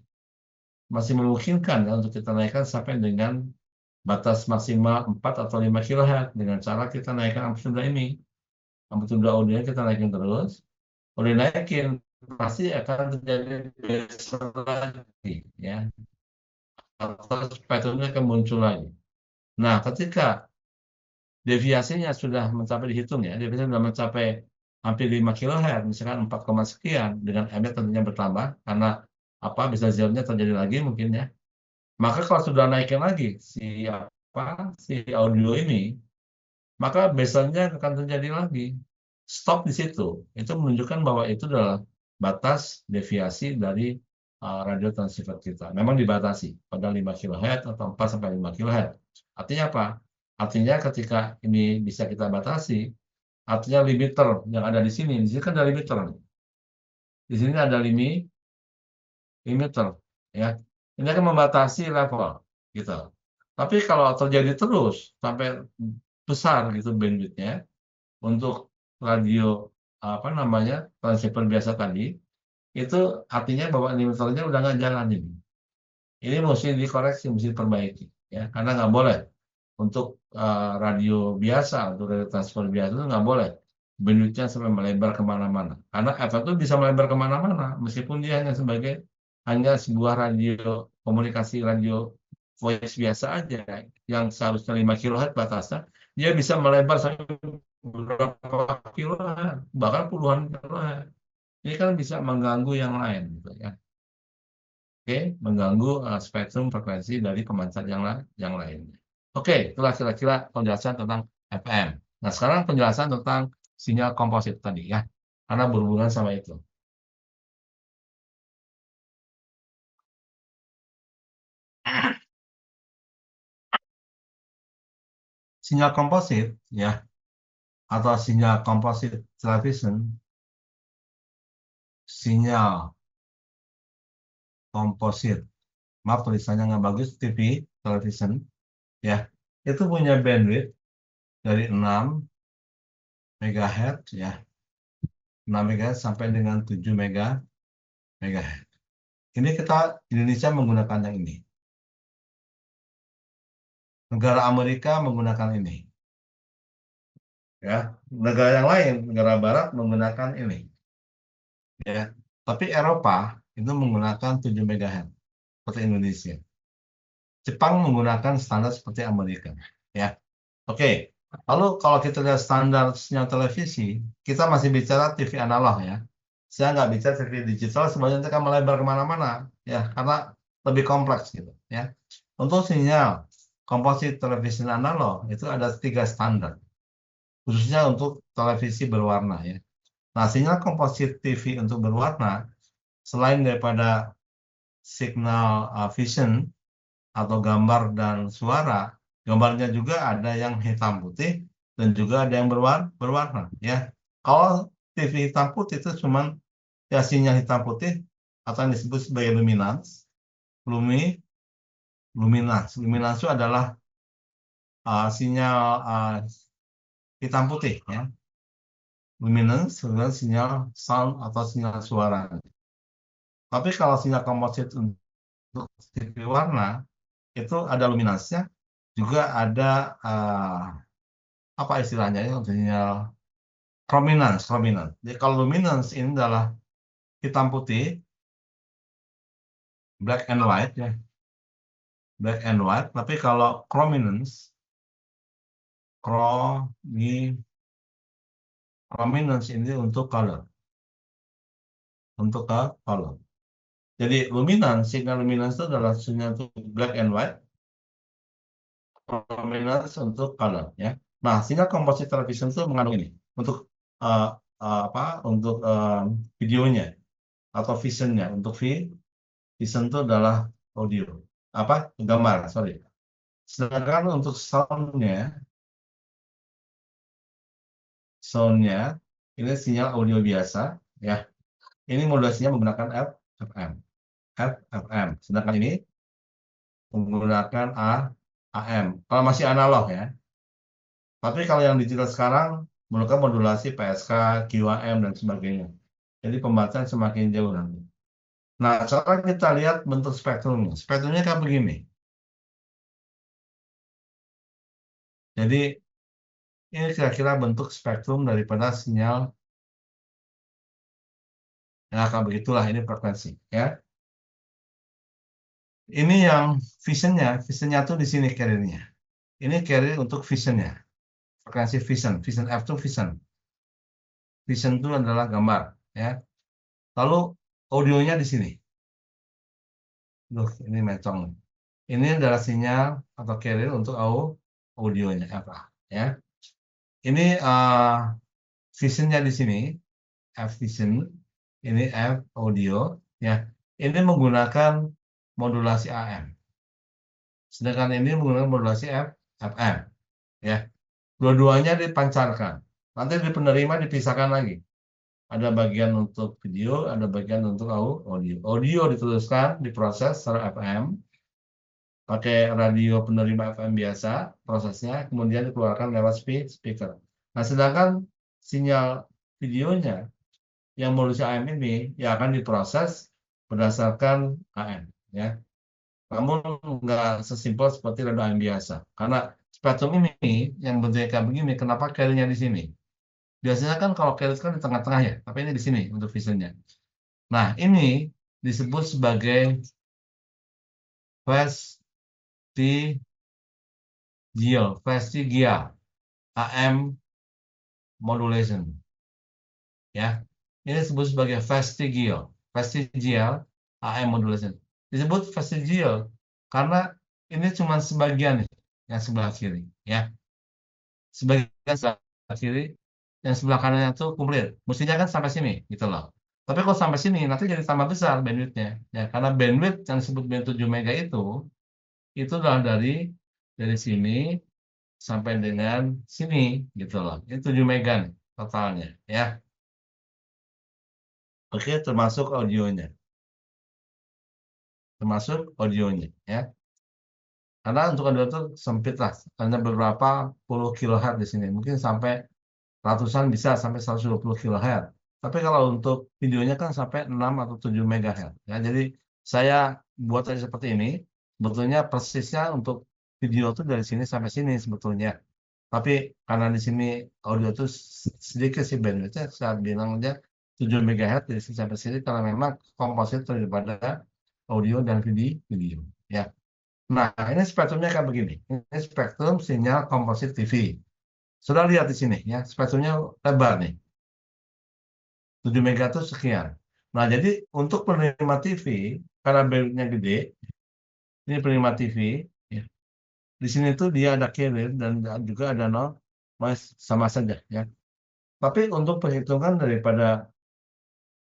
memungkinkan ya untuk kita naikkan sampai dengan batas maksimal 4 atau 5 kHz dengan cara kita naikkan amplitude ini. Amplitude audionya kita naikin terus. Udah naikin, pasti akan terjadi besar lagi ya. Atau pattern-nya akan muncul lagi. Nah, ketika deviasinya sudah mencapai dihitung ya, deviasinya sudah mencapai hampir 5 kHz, misalkan 4, sekian, dengan M-nya tentunya bertambah, karena apa, bisa zero-nya terjadi lagi mungkin ya. Maka kalau sudah naikin lagi si audio ini, maka bezelnya akan terjadi lagi. Stop di situ. Itu menunjukkan bahwa itu adalah batas deviasi dari radio transceiver kita. Memang dibatasi pada 5 kHz atau 4 sampai 5 kHz. Artinya apa? Artinya ketika ini bisa kita batasi, artinya limiter yang ada di sini kan ada limiter. Di sini ada limiter, ya. Ini akan membatasi level, gitu. Tapi kalau terjadi terus sampai besar gitu bandwidth-nya untuk radio transceiver biasa tadi, itu artinya bahwa limiternya udah nggak jalan ini. Ini mesti dikoreksi, mesti diperbaiki, ya. Karena nggak boleh untuk radio biasa, untuk radio transceiver biasa itu nggak boleh bandwidth-nya sampai melebar kemana-mana. Karena FM itu bisa melebar kemana-mana, meskipun dia hanya sebuah radio komunikasi radio voice biasa aja, yang seharusnya 5 kHz batasnya, dia bisa melebar sampai beberapa kHz, bahkan puluhan kHz. Ini kan bisa mengganggu yang lain, gitu ya. Oke, mengganggu spektrum frekuensi dari pemancar yang lainnya. Oke, itulah kira-kira penjelasan tentang FM. Nah, sekarang penjelasan tentang sinyal komposit tadi ya, karena berhubungan sama itu. Sinyal komposit ya, atau sinyal komposit television, sinyal komposit, maaf tulisannya nggak bagus, TV television ya, itu punya bandwidth dari 6 MHz ya, 6 MHz sampai dengan 7 MHz. Ini kita Indonesia menggunakan yang ini. Negara Amerika menggunakan ini. Ya, negara yang lain, negara barat menggunakan ini. Ya. Tapi Eropa itu menggunakan 7 MHz seperti Indonesia. Jepang menggunakan standar seperti Amerika. Ya. Oke. Lalu kalau kita lihat standar sinyal televisi, kita masih bicara TV analog ya. Saya nggak bicara TV digital, sebenarnya akan melebar kemana-mana ya, karena lebih kompleks gitu ya. Untuk sinyal komposit televisi analog itu ada 3 standar, khususnya untuk televisi berwarna ya. Nah, sinyal komposit TV untuk berwarna, selain daripada signal vision atau gambar dan suara, gambarnya juga ada yang hitam putih dan juga ada yang berwarna ya. Kalau TV hitam putih itu cuman ya sinyal hitam putih atau yang disebut sebagai luminance. Luminance itu adalah sinyal hitam putih ya. Luminance adalah sinyal sound atau sinyal suara. Tapi kalau sinyal komposit untuk TV warna itu ada luminance-nya, juga ada apa istilahnya ya, sinyal chrominance. Jadi kalau luminance ini adalah hitam putih, black and white ya, black and white. Tapi kalau chrominance ini untuk color, Jadi sinyal luminance itu adalah sinyal untuk black and white, chrominance untuk color ya. Nah, sinyal komposit television itu mengandung ini untuk untuk videonya atau visionnya. Untuk vision itu adalah audio, gambar, sorry. Sedangkan untuk soundnya ini sinyal audio biasa ya. Ini modulasinya menggunakan FM. Sedangkan ini menggunakan AM. Kalau masih analog ya. Tapi kalau yang digital sekarang menggunakan modulasi PSK, QAM dan sebagainya. Jadi pembatasan semakin jauh nanti. Nah, sekarang kita lihat bentuk spektrumnya. Spektrumnya kayak begini. Jadi ini kira-kira bentuk spektrum daripada sinyal. Nah, kayak begitulah ini frekuensi, ya. Ini yang visionnya tuh di sini carrier-nya. Ini carrier untuk visionnya. Frekuensi vision F itu vision. Vision itu adalah gambar, ya. Lalu audionya di sini. Duh, ini mencong. Ini adalah sinyal atau carrier untuk audionya FA, ya. Ini visionnya di sini, F vision. Ini F audio, ya. Ini menggunakan modulasi AM. Sedangkan ini menggunakan modulasi FM, ya. Dua-duanya dipancarkan. Nanti di penerima dipisahkan lagi. Ada bagian untuk video, ada bagian untuk audio. Audio dituliskan, diproses secara FM, pakai radio penerima FM biasa, prosesnya, kemudian dikeluarkan lewat speaker. Nah, sedangkan sinyal videonya yang modulasi AM ini ya akan diproses berdasarkan AM, ya. Namun nggak sesimpel seperti radio AM biasa. Karena spektrum ini yang bentuknya kayak begini, kenapa carrier-nya di sini? Biasanya kan kalau carrier kan di tengah-tengah ya, tapi ini di sini untuk visionnya. Nah, ini disebut sebagai vestigial AM modulation. Ya, ini disebut sebagai vestigial AM modulation. Disebut vestigial karena ini cuma sebagian nih, yang sebelah kiri, ya. Sebagian sebelah kiri, yang sebelah kanannya itu komplit. Mestinya kan sampai sini, gitu loh. Tapi kalau sampai sini, nanti jadi tambah besar bandwidth-nya. Ya, karena bandwidth yang disebut bandwidth 7 mega itu adalah dari sini sampai dengan sini, gitu loh. Ini 7 mega nih, totalnya, ya. Oke, termasuk audionya. Ya. Karena untuk audio itu sempit lah, hanya beberapa puluh kilohertz di sini. Mungkin sampai ratusan bisa sampai 120 kHz. Tapi kalau untuk videonya kan sampai 6 atau 7 MHz. Ya, jadi saya buat aja seperti ini. Sebetulnya persisnya untuk video itu dari sini sampai sini sebetulnya. Tapi karena di sini audio itu sedikit sih bandwidthnya, saya bilang aja 7 MHz dari sini sampai sini karena memang komposit daripada audio dan video. Ya. Nah, ini spektrumnya kayak begini. Ini spektrum sinyal komposit TV. Sudah lihat di sini ya, spektrumnya lebar nih. 7 mega itu sekian. Nah, jadi untuk penerima TV, karena bandwidthnya gede, ini penerima TV, ya. Di sini tuh dia ada carrier dan juga ada noise sama saja ya. Tapi untuk perhitungan daripada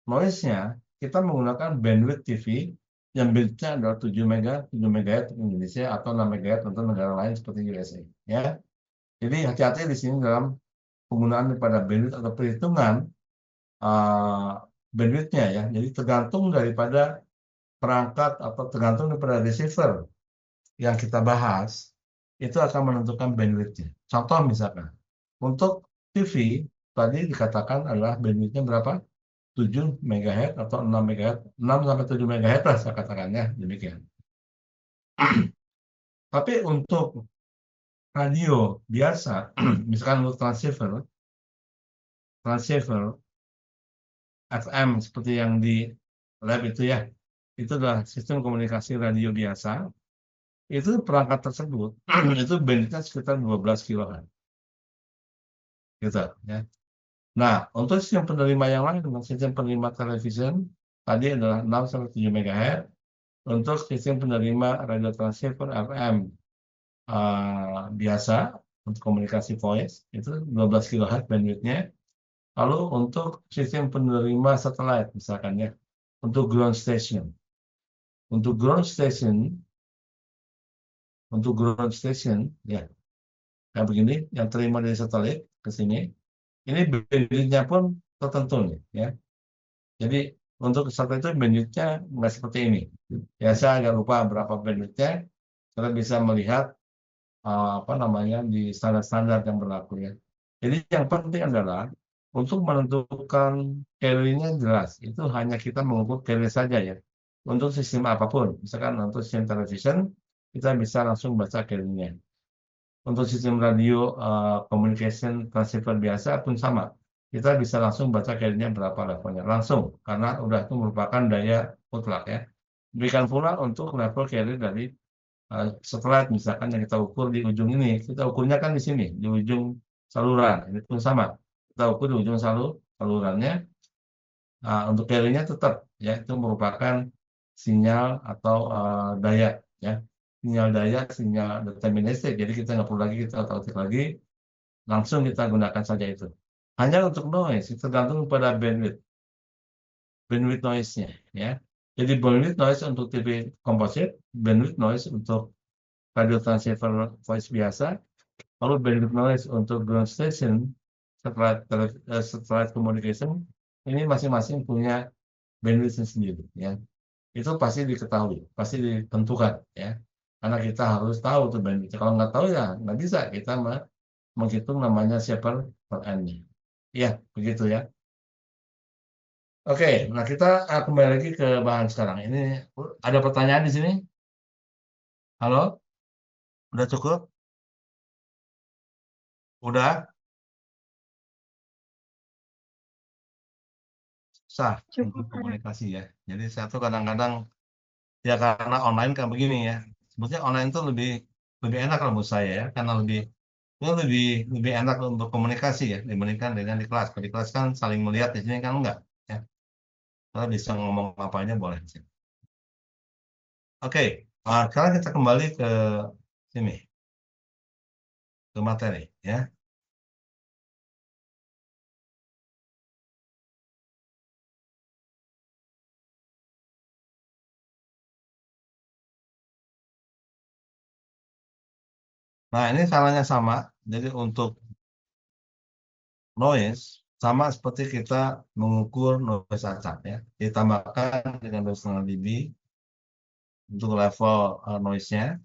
noise-nya, kita menggunakan bandwidth TV yang bandwidth-nya adalah 7 MHz untuk Indonesia atau 6 MHz untuk negara lain seperti USA ya. Jadi hati-hati di sini dalam penggunaan daripada bandwidth atau perhitungan bandwidth-nya ya. Jadi tergantung daripada perangkat atau tergantung daripada receiver yang kita bahas, itu akan menentukan bandwidth-nya. Contoh misalkan, untuk TV tadi dikatakan adalah bandwidth-nya berapa? 7 MHz atau 6 MHz, 6 sampai 7 MHz lah saya katakannya demikian. Tapi untuk radio biasa, misalkan untuk transceiver FM seperti yang di lab itu ya, itu adalah sistem komunikasi radio biasa. Itu perangkat tersebut itu bandwidthnya sekitar 12 kHz. Gitu ya. Nah, untuk sistem penerima yang lain, sistem penerima television tadi adalah 6 sampai 7 MHz. Untuk sistem penerima radio transceiver FM biasa untuk komunikasi voice itu 12 kHz bandwidthnya. Lalu untuk sistem penerima satelit misalkan ya, untuk ground station. Untuk ground station ya, kayak begini yang terima dari satelit ke sini. Ini bandwidthnya pun tertentu nih ya. Jadi untuk satelit itu bandwidthnya nggak seperti ini. Ya saya agak lupa berapa bandwidthnya. Kita bisa melihat apa namanya di standar-standar yang berlaku ya. Jadi yang penting adalah Untuk menentukan carry-nya jelas, itu hanya kita mengukur carry saja ya. Untuk sistem apapun, misalkan untuk sistem television, kita bisa langsung baca carry-nya. Untuk sistem radio communication transceiver biasa pun sama. Kita bisa langsung baca carry-nya berapa levelnya. Langsung, karena udah itu merupakan daya mutlak ya. Demikian pula untuk level carry dari satelit misalkan yang kita ukur di ujung ini, kita ukurnya kan di sini, di ujung saluran. Ini pun sama. Kita ukur di ujung salurannya. Untuk carry-nya tetap ya itu merupakan sinyal atau daya ya. Sinyal daya, sinyal deterministik. Jadi kita nggak perlu lagi kita otak lagi, langsung kita gunakan saja itu. Hanya untuk noise, tergantung pada bandwidth noise-nya ya. Jadi bandwidth noise untuk TV komposit, bandwidth noise untuk radio transceiver voice biasa, lalu bandwidth noise untuk ground station, satellite communication, ini masing-masing punya bandwidth sendiri ya. Itu pasti diketahui, pasti ditentukan ya. Karena kita harus tahu tuh bandwidth. Kalau nggak tahu ya nggak bisa kita menghitung namanya shepherd per n-nya. Ya, begitu ya. Oke, nah kita kembali lagi ke bahan sekarang. Ini ada pertanyaan di sini? Halo? Udah cukup? Udah? Sah untuk komunikasi ya. Jadi saya tuh kadang-kadang ya karena online kan begini ya. Sebetulnya online itu lebih enak kalau menurut saya ya, karena lebih enak untuk komunikasi ya dibandingkan dengan di kelas. Kalau di kelas kan saling melihat, di sini kan enggak ya. Kita bisa ngomong apa aja boleh di sini. Oke, sekarang kita kembali ke sini, ke materi ya. Nah, ini caranya sama. Jadi untuk noise sama seperti kita mengukur noise acak ya. Ditambahkan dengan 2,5 dB untuk level noise-nya.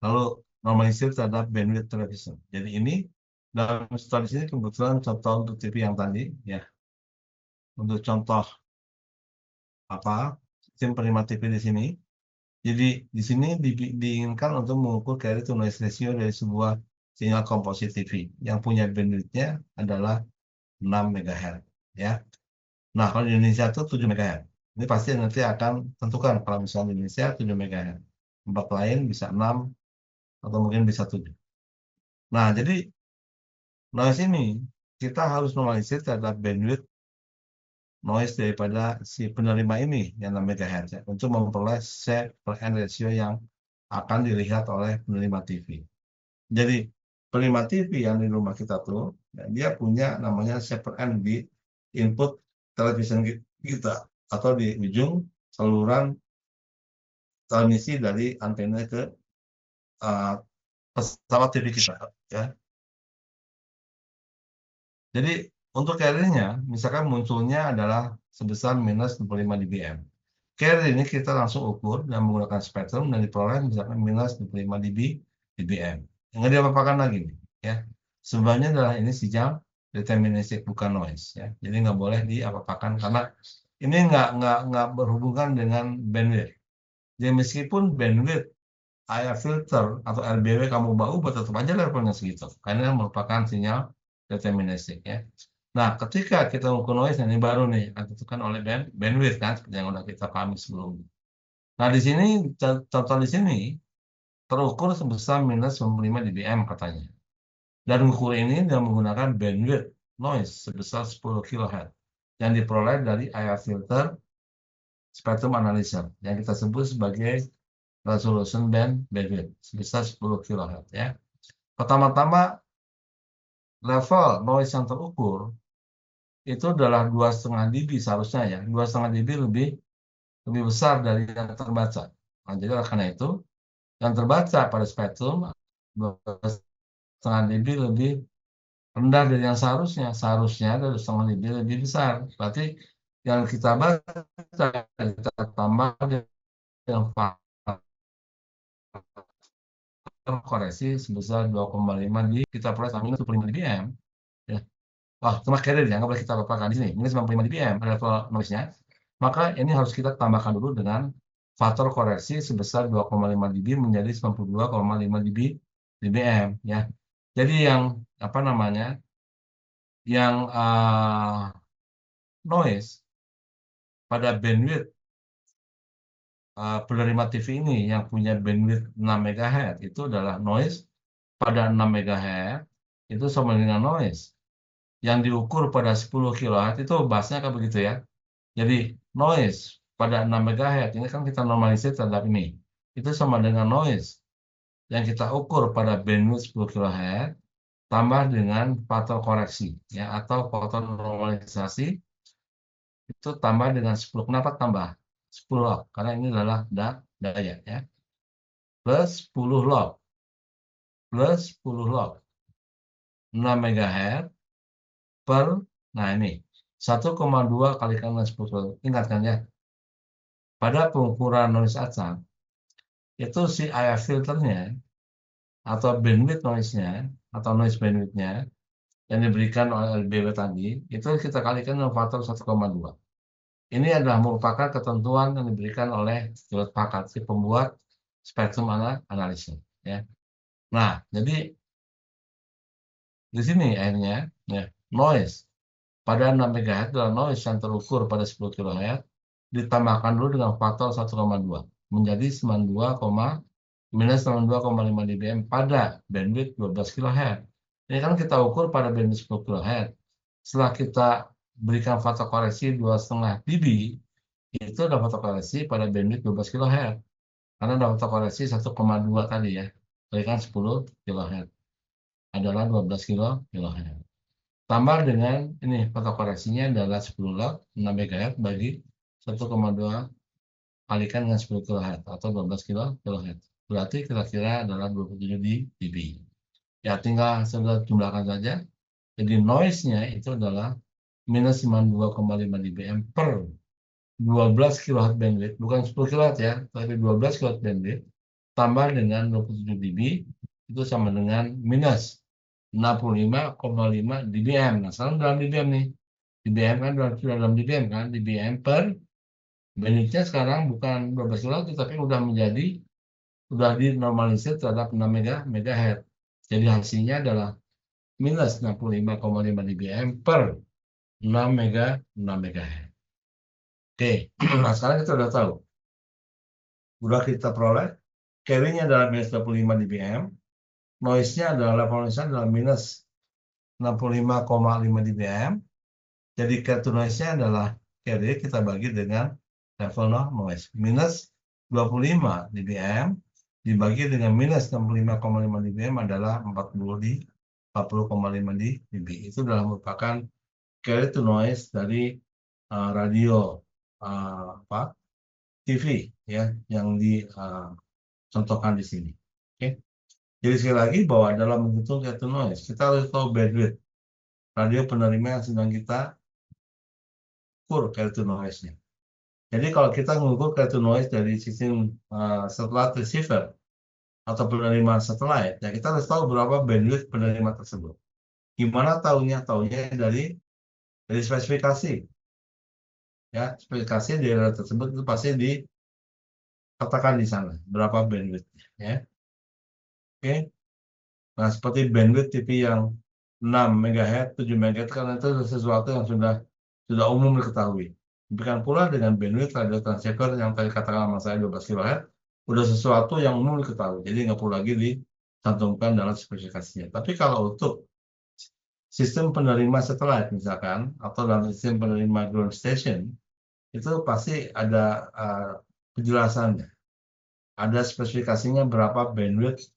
Lalu normalisir terhadap bandwidth television. Jadi ini dalam studi sini kebetulan contoh untuk TV yang tadi ya. Untuk contoh sistem penerima TV di sini. Jadi di sini diinginkan untuk mengukur carry to noise ratio dari sebuah sinyal komposit TV yang punya bandwidth-nya adalah 6 MHz ya. Nah, kalau di Indonesia itu 7 MHz. Ini pasti nanti akan tentukan kalau misalnya di Indonesia 7 MHz. Tempat lain bisa 6 atau mungkin bisa 7. Nah, jadi noise ini kita harus normalisir terhadap bandwidth noise daripada si penerima ini yang 6 MHz ya, untuk memperoleh set per N ratio yang akan dilihat oleh penerima TV. Jadi penerima TV yang di rumah kita tuh ya, dia punya namanya set per N di input television kita atau di ujung saluran transmisi dari antena ke pesawat TV kita ya. Jadi untuk carry-nya misalkan munculnya adalah sebesar minus 65 dBm. Carry ini kita langsung ukur dan menggunakan spektrum dan diperoleh misalkan minus 25 dBm. Yang diapa-apakan lagi nih ya. Sebenarnya adalah ini sinyal deterministik bukan noise ya. Jadi nggak boleh diapa-apakan karena ini nggak berhubungan dengan bandwidth. Jadi meskipun bandwidth air filter atau RBW kamu ubah tetap aja levelnya segitu karena merupakan sinyal deterministik ya. Nah, ketika kita mengukur noise ini baru nih ditentukan oleh bandwidth kan seperti yang udah kita pahami sebelumnya. Nah, di sini contoh di sini terukur sebesar minus 95 dBm katanya. Dan ukur ini dengan menggunakan bandwidth noise sebesar 10 kHz yang diperoleh dari IR filter spectrum analyzer yang kita sebut sebagai resolution bandwidth sebesar 10 kHz ya. Pertama-tama level noise yang terukur itu adalah 2,5 dB seharusnya ya. 2,5 dB lebih besar dari yang terbaca. Nah, jadi karena itu yang terbaca pada spektrum 2,5 dB lebih rendah dari yang seharusnya. Seharusnya 2,5 dB lebih besar. Berarti yang kita baca kita tambah yang koreksi sebesar 2,5 di kita peroleh minus 25 dBm. cuma carrier ya, nggak boleh kita lupakan di sini. Minus 95 dBm level noise-nya. Maka ini harus kita tambahkan dulu dengan faktor koreksi sebesar 2,5 dB menjadi 92,5 dBm ya. Jadi yang apa namanya? Yang noise pada bandwidth penerima TV ini yang punya bandwidth 6 MHz itu adalah noise pada 6 MHz itu sama dengan noise yang diukur pada 10 kHz itu bahasnya kayak begitu ya. Jadi noise pada 6 MHz ini kan kita normalisir terhadap ini. Itu sama dengan noise yang kita ukur pada bandwidth 10 kHz tambah dengan faktor koreksi ya atau faktor normalisasi itu tambah dengan 10. Kenapa tambah? 10 log karena ini adalah daya ya. Plus 10 log. Plus 10 log. 6 MHz per nah ini 1,2 kalikan dengan 10. Ingat kan ya? Pada pengukuran noise acak itu si IF filternya atau bandwidth noise-nya atau noise bandwidth-nya yang diberikan oleh LBW tadi itu kita kalikan dengan faktor 1,2. Ini adalah merupakan ketentuan yang diberikan oleh Hewlett Packard si pembuat spektrum analisis ya. Nah, jadi di sini akhirnya ya, noise pada 6 MHz adalah noise yang terukur pada 10 kHz ditambahkan dulu dengan faktor 1,2 menjadi 92,5 dBm pada bandwidth 12 kHz. Ini kan kita ukur pada bandwidth 10 kHz. Setelah kita berikan faktor koreksi 2,5 dB, itu ada faktor koreksi pada bandwidth 12 kHz. Karena ada faktor koreksi 1,2 tadi ya. Berikan 10 kHz. Adalah 12 kHz. Tambah dengan ini faktor koreksinya adalah 10 log 6 MHz bagi 1,2 kalikan dengan 10 kHz atau 12 kHz. Berarti kira-kira adalah 27 dB. Ya tinggal sudah jumlahkan saja. Jadi noise-nya itu adalah minus 92,5 dBm per 12 kHz bandwidth, bukan 10 kHz ya, tapi 12 kHz bandwidth tambah dengan 27 dB itu sama dengan minus 65,5 dBm. Nah, sekarang dalam dBm nih. dBm kan sudah dalam dBm kan, dBm per bandwidthnya sekarang bukan 12 kHz tapi sudah dinormalisir terhadap 6 MHz. Jadi hasilnya adalah minus 65,5 dBm per 6 MHz. Oke, nah sekarang kita sudah tahu. Sudah kita peroleh, carry-nya adalah minus 25 dBm, noise-nya adalah level noise-nya adalah minus 65,5 dBm. Jadi carry noise-nya adalah carry kita bagi dengan level noise. Minus 25 dBm dibagi dengan minus 65,5 dBm adalah 40,5 dB. Itu adalah merupakan carry to noise dari radio TV ya yang dicontohkan di sini. Oke. Jadi sekali lagi bahwa dalam menghitung carry to noise kita harus tahu bandwidth radio penerima yang sedang kita ukur carry to noise-nya. Jadi kalau kita mengukur carry to noise dari sistem satelit receiver atau penerima satelit, ya kita harus tahu berapa bandwidth penerima tersebut. Gimana tahunya? Tahunya dari spesifikasi. Ya, spesifikasi di daerah tersebut itu pasti dikatakan di sana berapa bandwidth ya. Oke. Nah, seperti bandwidth TV yang 6 MHz, 7 MHz karena itu sesuatu yang sudah umum diketahui. Demikian pula dengan bandwidth radio transceiver yang tadi katakan sama saya 12 kHz, udah sesuatu yang umum diketahui. Jadi nggak perlu lagi dicantumkan dalam spesifikasinya. Tapi kalau untuk sistem penerima satelit misalkan, atau dalam sistem penerima ground station, itu pasti ada penjelasannya. Ada spesifikasinya berapa bandwidth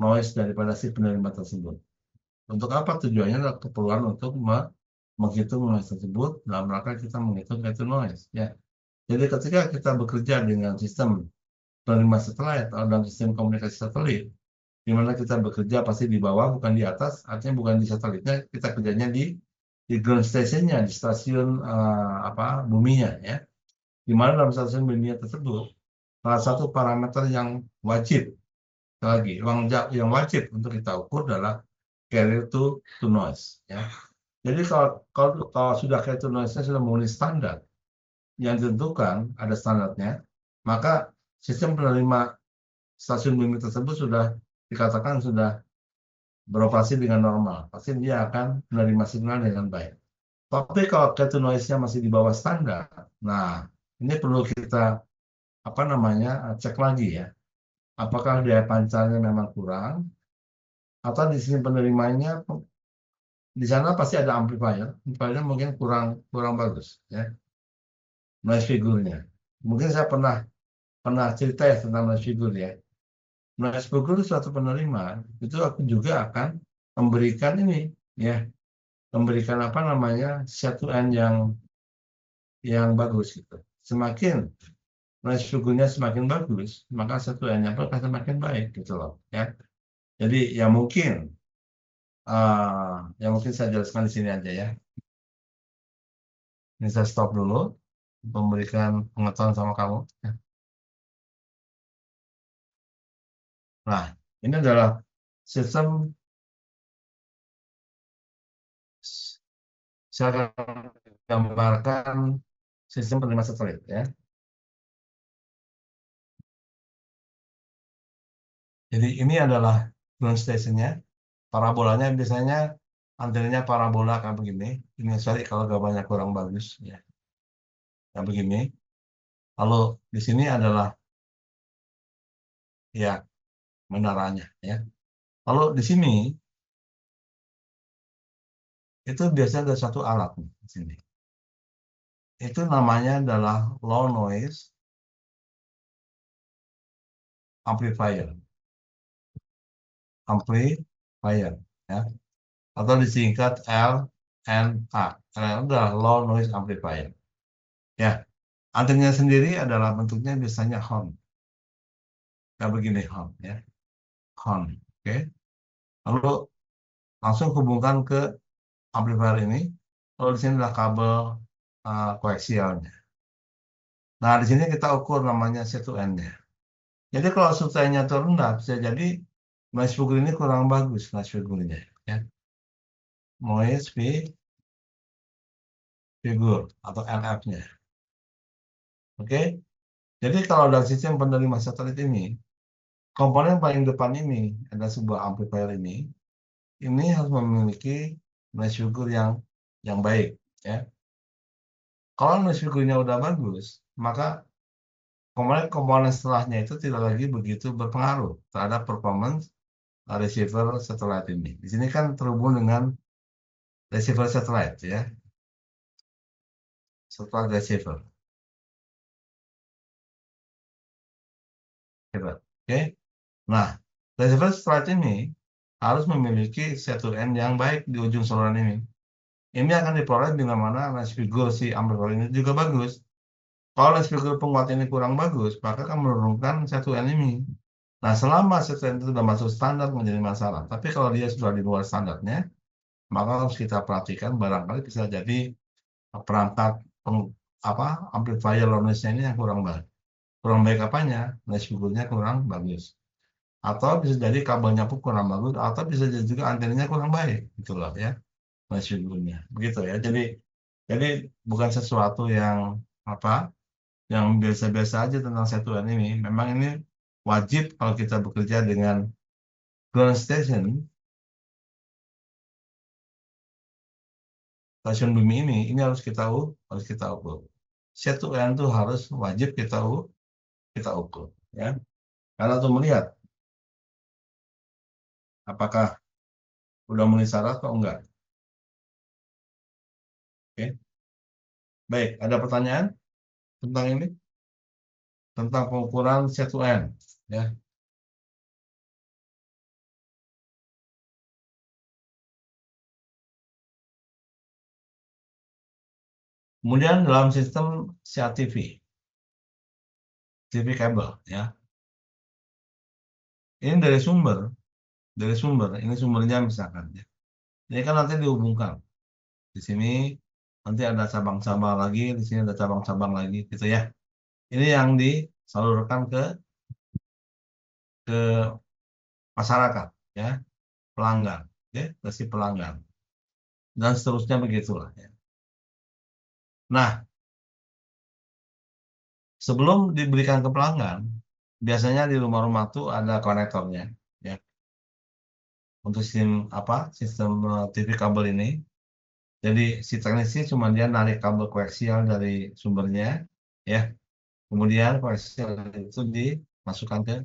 noise daripada si penerima tersebut. Untuk apa tujuannya? Adalah keperluan untuk menghitung noise tersebut dalam rangka kita menghitung carry noise. Ya. Jadi ketika kita bekerja dengan sistem penerima satelit atau dalam sistem komunikasi satelit, di mana kita bekerja pasti di bawah bukan di atas, artinya bukan di satelitnya, kita kerjanya di ground stationnya, di stasiun buminya ya. Di mana dalam stasiun buminya tersebut salah satu parameter yang wajib yang wajib untuk kita ukur adalah carrier to noise ya. Jadi kalau sudah Creative Noise-nya sudah memenuhi standar yang ditentukan, ada standarnya, maka sistem penerima stasiun bimbing tersebut sudah dikatakan sudah beroperasi dengan normal. Pasti dia akan menerima signal dengan baik. Tapi kalau Creative Noise-nya masih di bawah standar, nah ini perlu kita cek lagi ya. Apakah daya pancarnya memang kurang, atau di sini penerimanya di sana pasti ada amplifiernya mungkin kurang kurang bagus ya, noise figure-nya. Mungkin saya pernah cerita ya tentang noise figure ya. Noise figure suatu penerima itu aku juga akan memberikan ini ya, memberikan satu N yang bagus gitu. Semakin noise figure-nya semakin bagus, maka satu N-nya pun akan semakin baik gitu loh ya. Jadi yang mungkin saya jelaskan di sini aja ya. Ini saya stop dulu, memberikan pengetahuan sama kamu. Nah, ini adalah sistem, saya akan gambarkan sistem penerima satelit ya. Jadi ini adalah ground station-nya. Parabolanya biasanya antenanya parabola kayak begini. Ini sorry kalau gambarnya kurang bagus ya. Kayak begini. Lalu di sini adalah ya menaranya ya. Lalu di sini itu biasanya ada satu alat di sini. Itu namanya adalah low noise amplifier. Amplifier ya. Atau disingkat LNA. LNA adalah low noise amplifier. Ya, antenanya sendiri adalah bentuknya biasanya horn. Kayak begini horn ya. Horn. Oke. Lalu langsung hubungkan ke amplifier ini. Lalu di sini adalah kabel koaksialnya. Nah, di sini kita ukur namanya C2N-nya. Jadi kalau C2N-nya rendah, bisa jadi noise figure ini kurang bagus noise figure-nya ya. Noise figure atau NF-nya. Oke. Jadi kalau dalam sistem penerima satelit ini, komponen paling depan ini ada sebuah amplifier ini harus memiliki noise figure yang baik ya. Kalau noise figure-nya udah bagus, maka komponen setelahnya itu tidak lagi begitu berpengaruh terhadap performance receiver satelit ini. Di sini kan terhubung dengan receiver satelit ya, satelit receiver. Oke. Nah, receiver satelit ini harus memiliki C2N yang baik di ujung saluran ini. Ini akan diperoleh bila mana noise figure si amplifier ini juga bagus. Kalau noise figure penguat ini kurang bagus, maka akan menurunkan C2N ini. Nah, selama C2N itu sudah masuk standar menjadi masalah. Tapi kalau dia sudah di luar standarnya, maka harus kita perhatikan barangkali bisa jadi perangkat amplifier low noise-nya ini yang kurang baik. Kurang baik apanya? Noise figure-nya kurang bagus. Atau bisa jadi kabelnya pun kurang bagus, atau bisa jadi juga antenanya kurang baik, itulah ya noise figure-nya. Begitu ya. Jadi bukan sesuatu yang biasa-biasa aja tentang satuan ini. Memang ini wajib kalau kita bekerja dengan ground station, stasiun bumi ini harus kita ukur. Satuan itu harus wajib kita ukur ya. Karena untuk melihat apakah udah memenuhi syarat atau enggak. Oke. Baik, ada pertanyaan tentang ini? Tentang pengukuran C2N ya. Kemudian dalam sistem CATV, TV kabel ya. Ini dari sumber, ini sumbernya misalkan ya. Ini kan nanti dihubungkan. Di sini nanti ada cabang-cabang lagi, di sini ada cabang-cabang lagi gitu ya. Ini yang disalurkan ke masyarakat ya, pelanggan ya, ke si pelanggan. dan seterusnya begitulah. Ya. Nah, sebelum diberikan ke pelanggan, biasanya di rumah-rumah tuh ada konektornya, ya. Untuk sistem TV kabel ini. Jadi si teknisi cuma dia narik kabel koaksial dari sumbernya, ya. Kemudian koaksial itu dimasukkan ke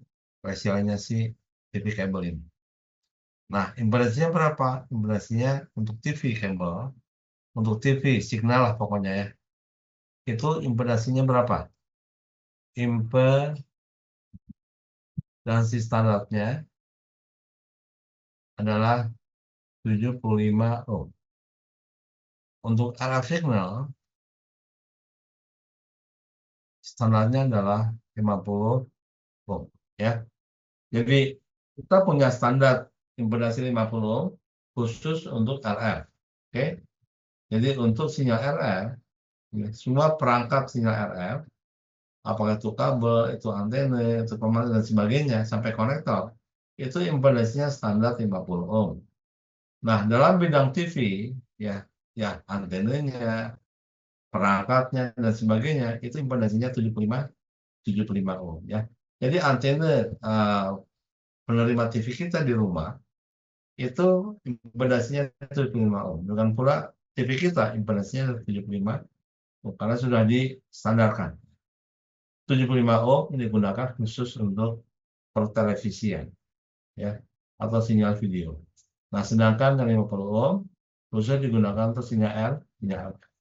koaksialnya si TV kabel ini. Nah, impedansinya berapa? Impedansinya untuk TV kabel, untuk TV signal lah pokoknya ya. Itu impedansinya berapa? Impedansi standarnya adalah 75 ohm. Untuk RF signal standarnya adalah 50 ohm ya. Jadi kita punya standar impedansi 50 ohm khusus untuk RF. Oke. Jadi untuk sinyal RF, semua perangkat sinyal RF, apakah itu kabel, itu antena, itu pemancar dan sebagainya sampai konektor, itu impedansinya standar 50 ohm. Nah, dalam bidang TV ya antenanya, perangkatnya dan sebagainya itu impedansinya 75 ohm ya. Jadi antena penerima TV kita di rumah itu impedansinya 75 ohm. Dengan pula TV kita impedansinya 75 ohm karena sudah distandarkan. 75 ohm digunakan khusus untuk pertelevisian ya atau sinyal video. Nah, sedangkan yang 50 ohm khusus digunakan untuk sinyal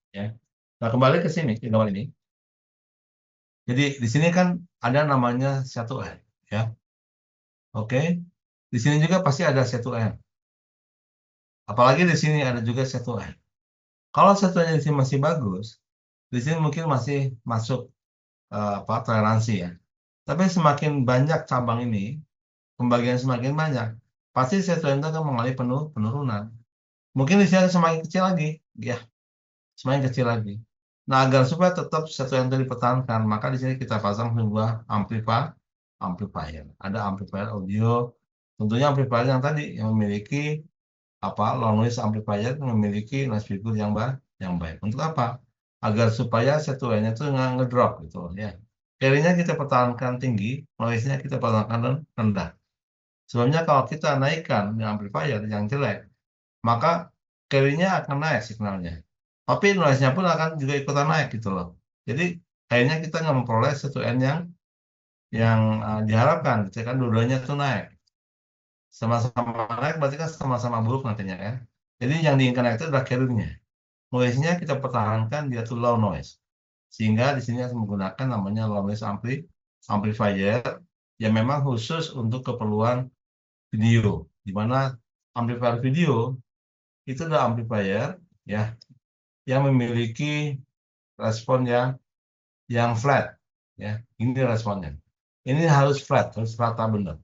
ya. Nah, kembali ke sini di gambar ini. Jadi di sini kan ada namanya 1N ya. Oke. Di sini juga pasti ada 1N. Apalagi di sini ada juga 1N. Kalau 1N di sini masih bagus, di sini mungkin masih masuk toleransi ya. Tapi semakin banyak cabang ini, pembagian semakin banyak, pasti 1N itu akan mengalami penurunan. Mungkin di sini semakin kecil lagi, ya, semakin kecil lagi. Nah, agar supaya tetap 1N itu dipertahankan, maka di sini kita pasang sebuah amplifier. Ada amplifier audio, tentunya amplifier yang tadi yang memiliki low noise amplifier memiliki noise figure yang baik. Untuk apa? Agar supaya 1N-nya itu nggak ngedrop gitu ya. Carry-nya kita pertahankan tinggi, noise-nya kita pertahankan rendah. Sebabnya kalau kita naikkan amplifier yang jelek, maka carry-nya akan naik signalnya. Tapi noise-nya pun akan juga ikutan naik gitu loh. Jadi akhirnya kita nggak memperoleh 1N yang diharapkan, ketika dua-duanya itu naik. Sama-sama naik berarti kan sama-sama buruk nantinya kan. Jadi yang diinginkan itu adalah carrier-nya. Noise-nya kita pertahankan dia tuh low noise. Sehingga di sini harus menggunakan namanya low noise amplifier yang memang khusus untuk keperluan video. Di mana amplifier video itu adalah amplifier ya yang memiliki respon yang flat ya. Ini responnya. Ini harus flat, harus rata benar.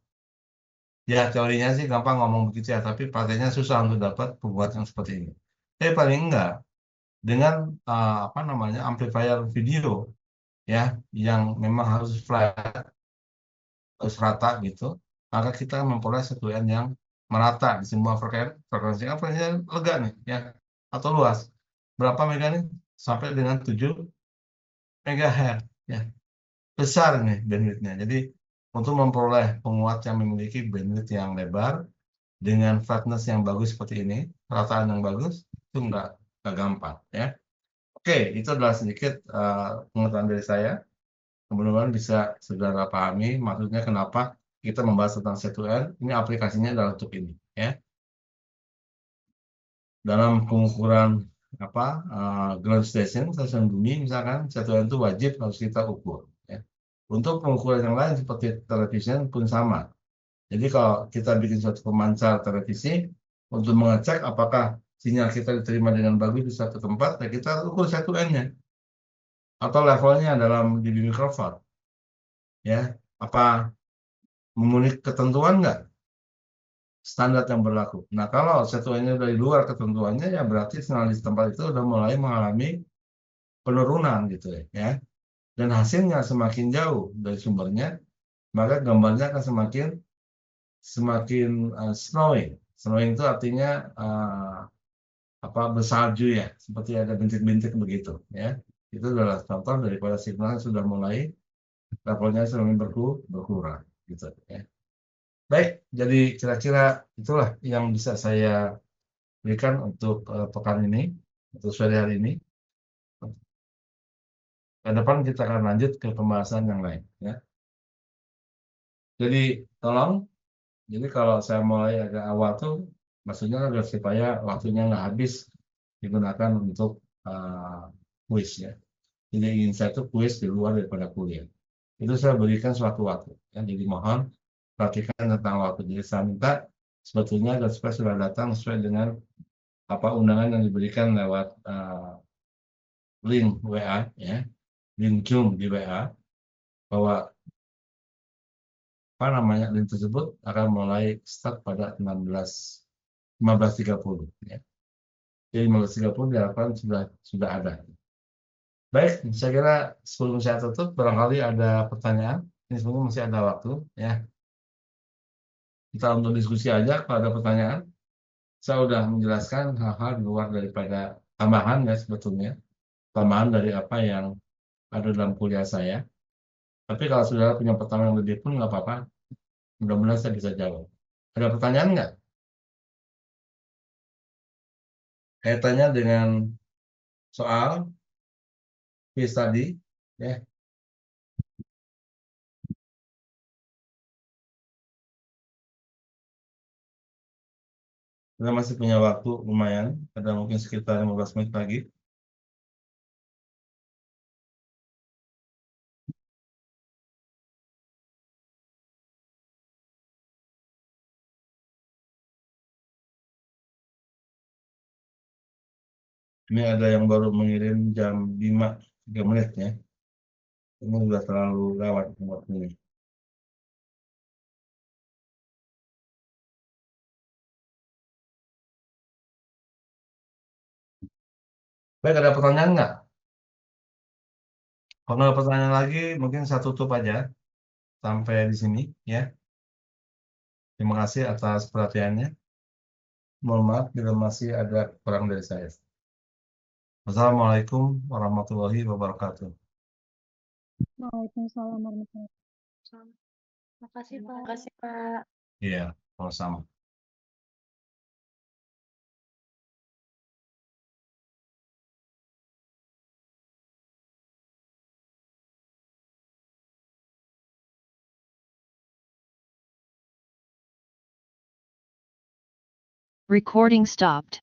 Ya teorinya sih gampang ngomong begitu ya, tapi prakteknya susah untuk dapat pembuat yang seperti ini. Tapi paling enggak dengan amplifier video ya yang memang harus flat, harus rata gitu, maka kita memperoleh 1N yang merata di semua frekuensi. Frekuensinya lega nih ya atau luas. Berapa mega nih? Sampai dengan 7 MHz ya. Besar nih bandwidth-nya. Jadi untuk memperoleh penguat yang memiliki bandwidth yang lebar dengan flatness yang bagus seperti ini, rataan yang bagus, itu nggak gampang ya. Oke, itu adalah sedikit pengetahuan dari saya. Mudah-mudahan bisa saudara pahami maksudnya kenapa kita membahas tentang C2N. Ini aplikasinya adalah untuk ini ya. Dalam pengukuran ground station, stasiun bumi misalkan C2N itu wajib harus kita ukur ya. Untuk pengukuran yang lain seperti televisi pun sama. Jadi kalau kita bikin suatu pemancar televisi untuk mengecek apakah sinyal kita diterima dengan bagus di satu tempat, ya kita ukur 1N-nya atau levelnya dalam dB microfarad. Ya, apa memenuhi ketentuan nggak standar yang berlaku? Nah, kalau 1N-nya dari luar ketentuannya, ya berarti sinyal di tempat itu sudah mulai mengalami penurunan gitu ya. Dan hasilnya semakin jauh dari sumbernya, maka gambarnya akan semakin snowing. Snowing itu artinya bersalju ya, seperti ada bintik-bintik begitu ya. Itu adalah contoh daripada signal yang sudah mulai levelnya semakin berkurang gitu ya. Baik, jadi kira-kira itulah yang bisa saya berikan untuk pekan ini, untuk sore hari ini. Ke depan kita akan lanjut ke pembahasan yang lain ya. Jadi tolong, jadi kalau saya mulai agak awal tuh, maksudnya agar supaya waktunya nggak habis digunakan untuk kuis ya. Jadi ingin saya tuh kuis di luar daripada kuliah. Itu saya berikan suatu waktu ya. Jadi mohon perhatikan tentang waktu. Jadi saya minta sebetulnya agar supaya sudah datang sesuai dengan apa undangan yang diberikan lewat link WA ya, link Zoom di WA, bahwa link tersebut akan mulai start pada 15.30 ya. Jadi 15.30 diharapkan sudah ada. Baik, saya kira sebelum saya tutup barangkali ada pertanyaan. Ini sebenarnya masih ada waktu ya. Kita untuk diskusi aja kalau ada pertanyaan. Saya sudah menjelaskan hal-hal di luar daripada tambahan ya sebetulnya. Tambahan dari apa yang ada dalam kuliah saya. Tapi kalau saudara punya pertanyaan yang lebih pun nggak apa-apa. Mudah-mudahan saya bisa jawab. Ada pertanyaan nggak? Kaitannya dengan soal case tadi, ya. Kita masih punya waktu lumayan, ada mungkin sekitar 15 menit lagi. Ini ada yang baru mengirim jam 5.03 menit ya. Ini sudah terlalu lewat waktunya. Baik, ada pertanyaan nggak? Kalau ada pertanyaan lagi, mungkin saya tutup aja sampai di sini ya. Terima kasih atas perhatiannya. Mohon maaf bila masih ada kurang dari saya. Wassalamualaikum warahmatullahi wabarakatuh. Waalaikumsalam warahmatullahi wabarakatuh. Makasih, Pak. Makasih, Pak. Iya, sama-sama. Recording stopped.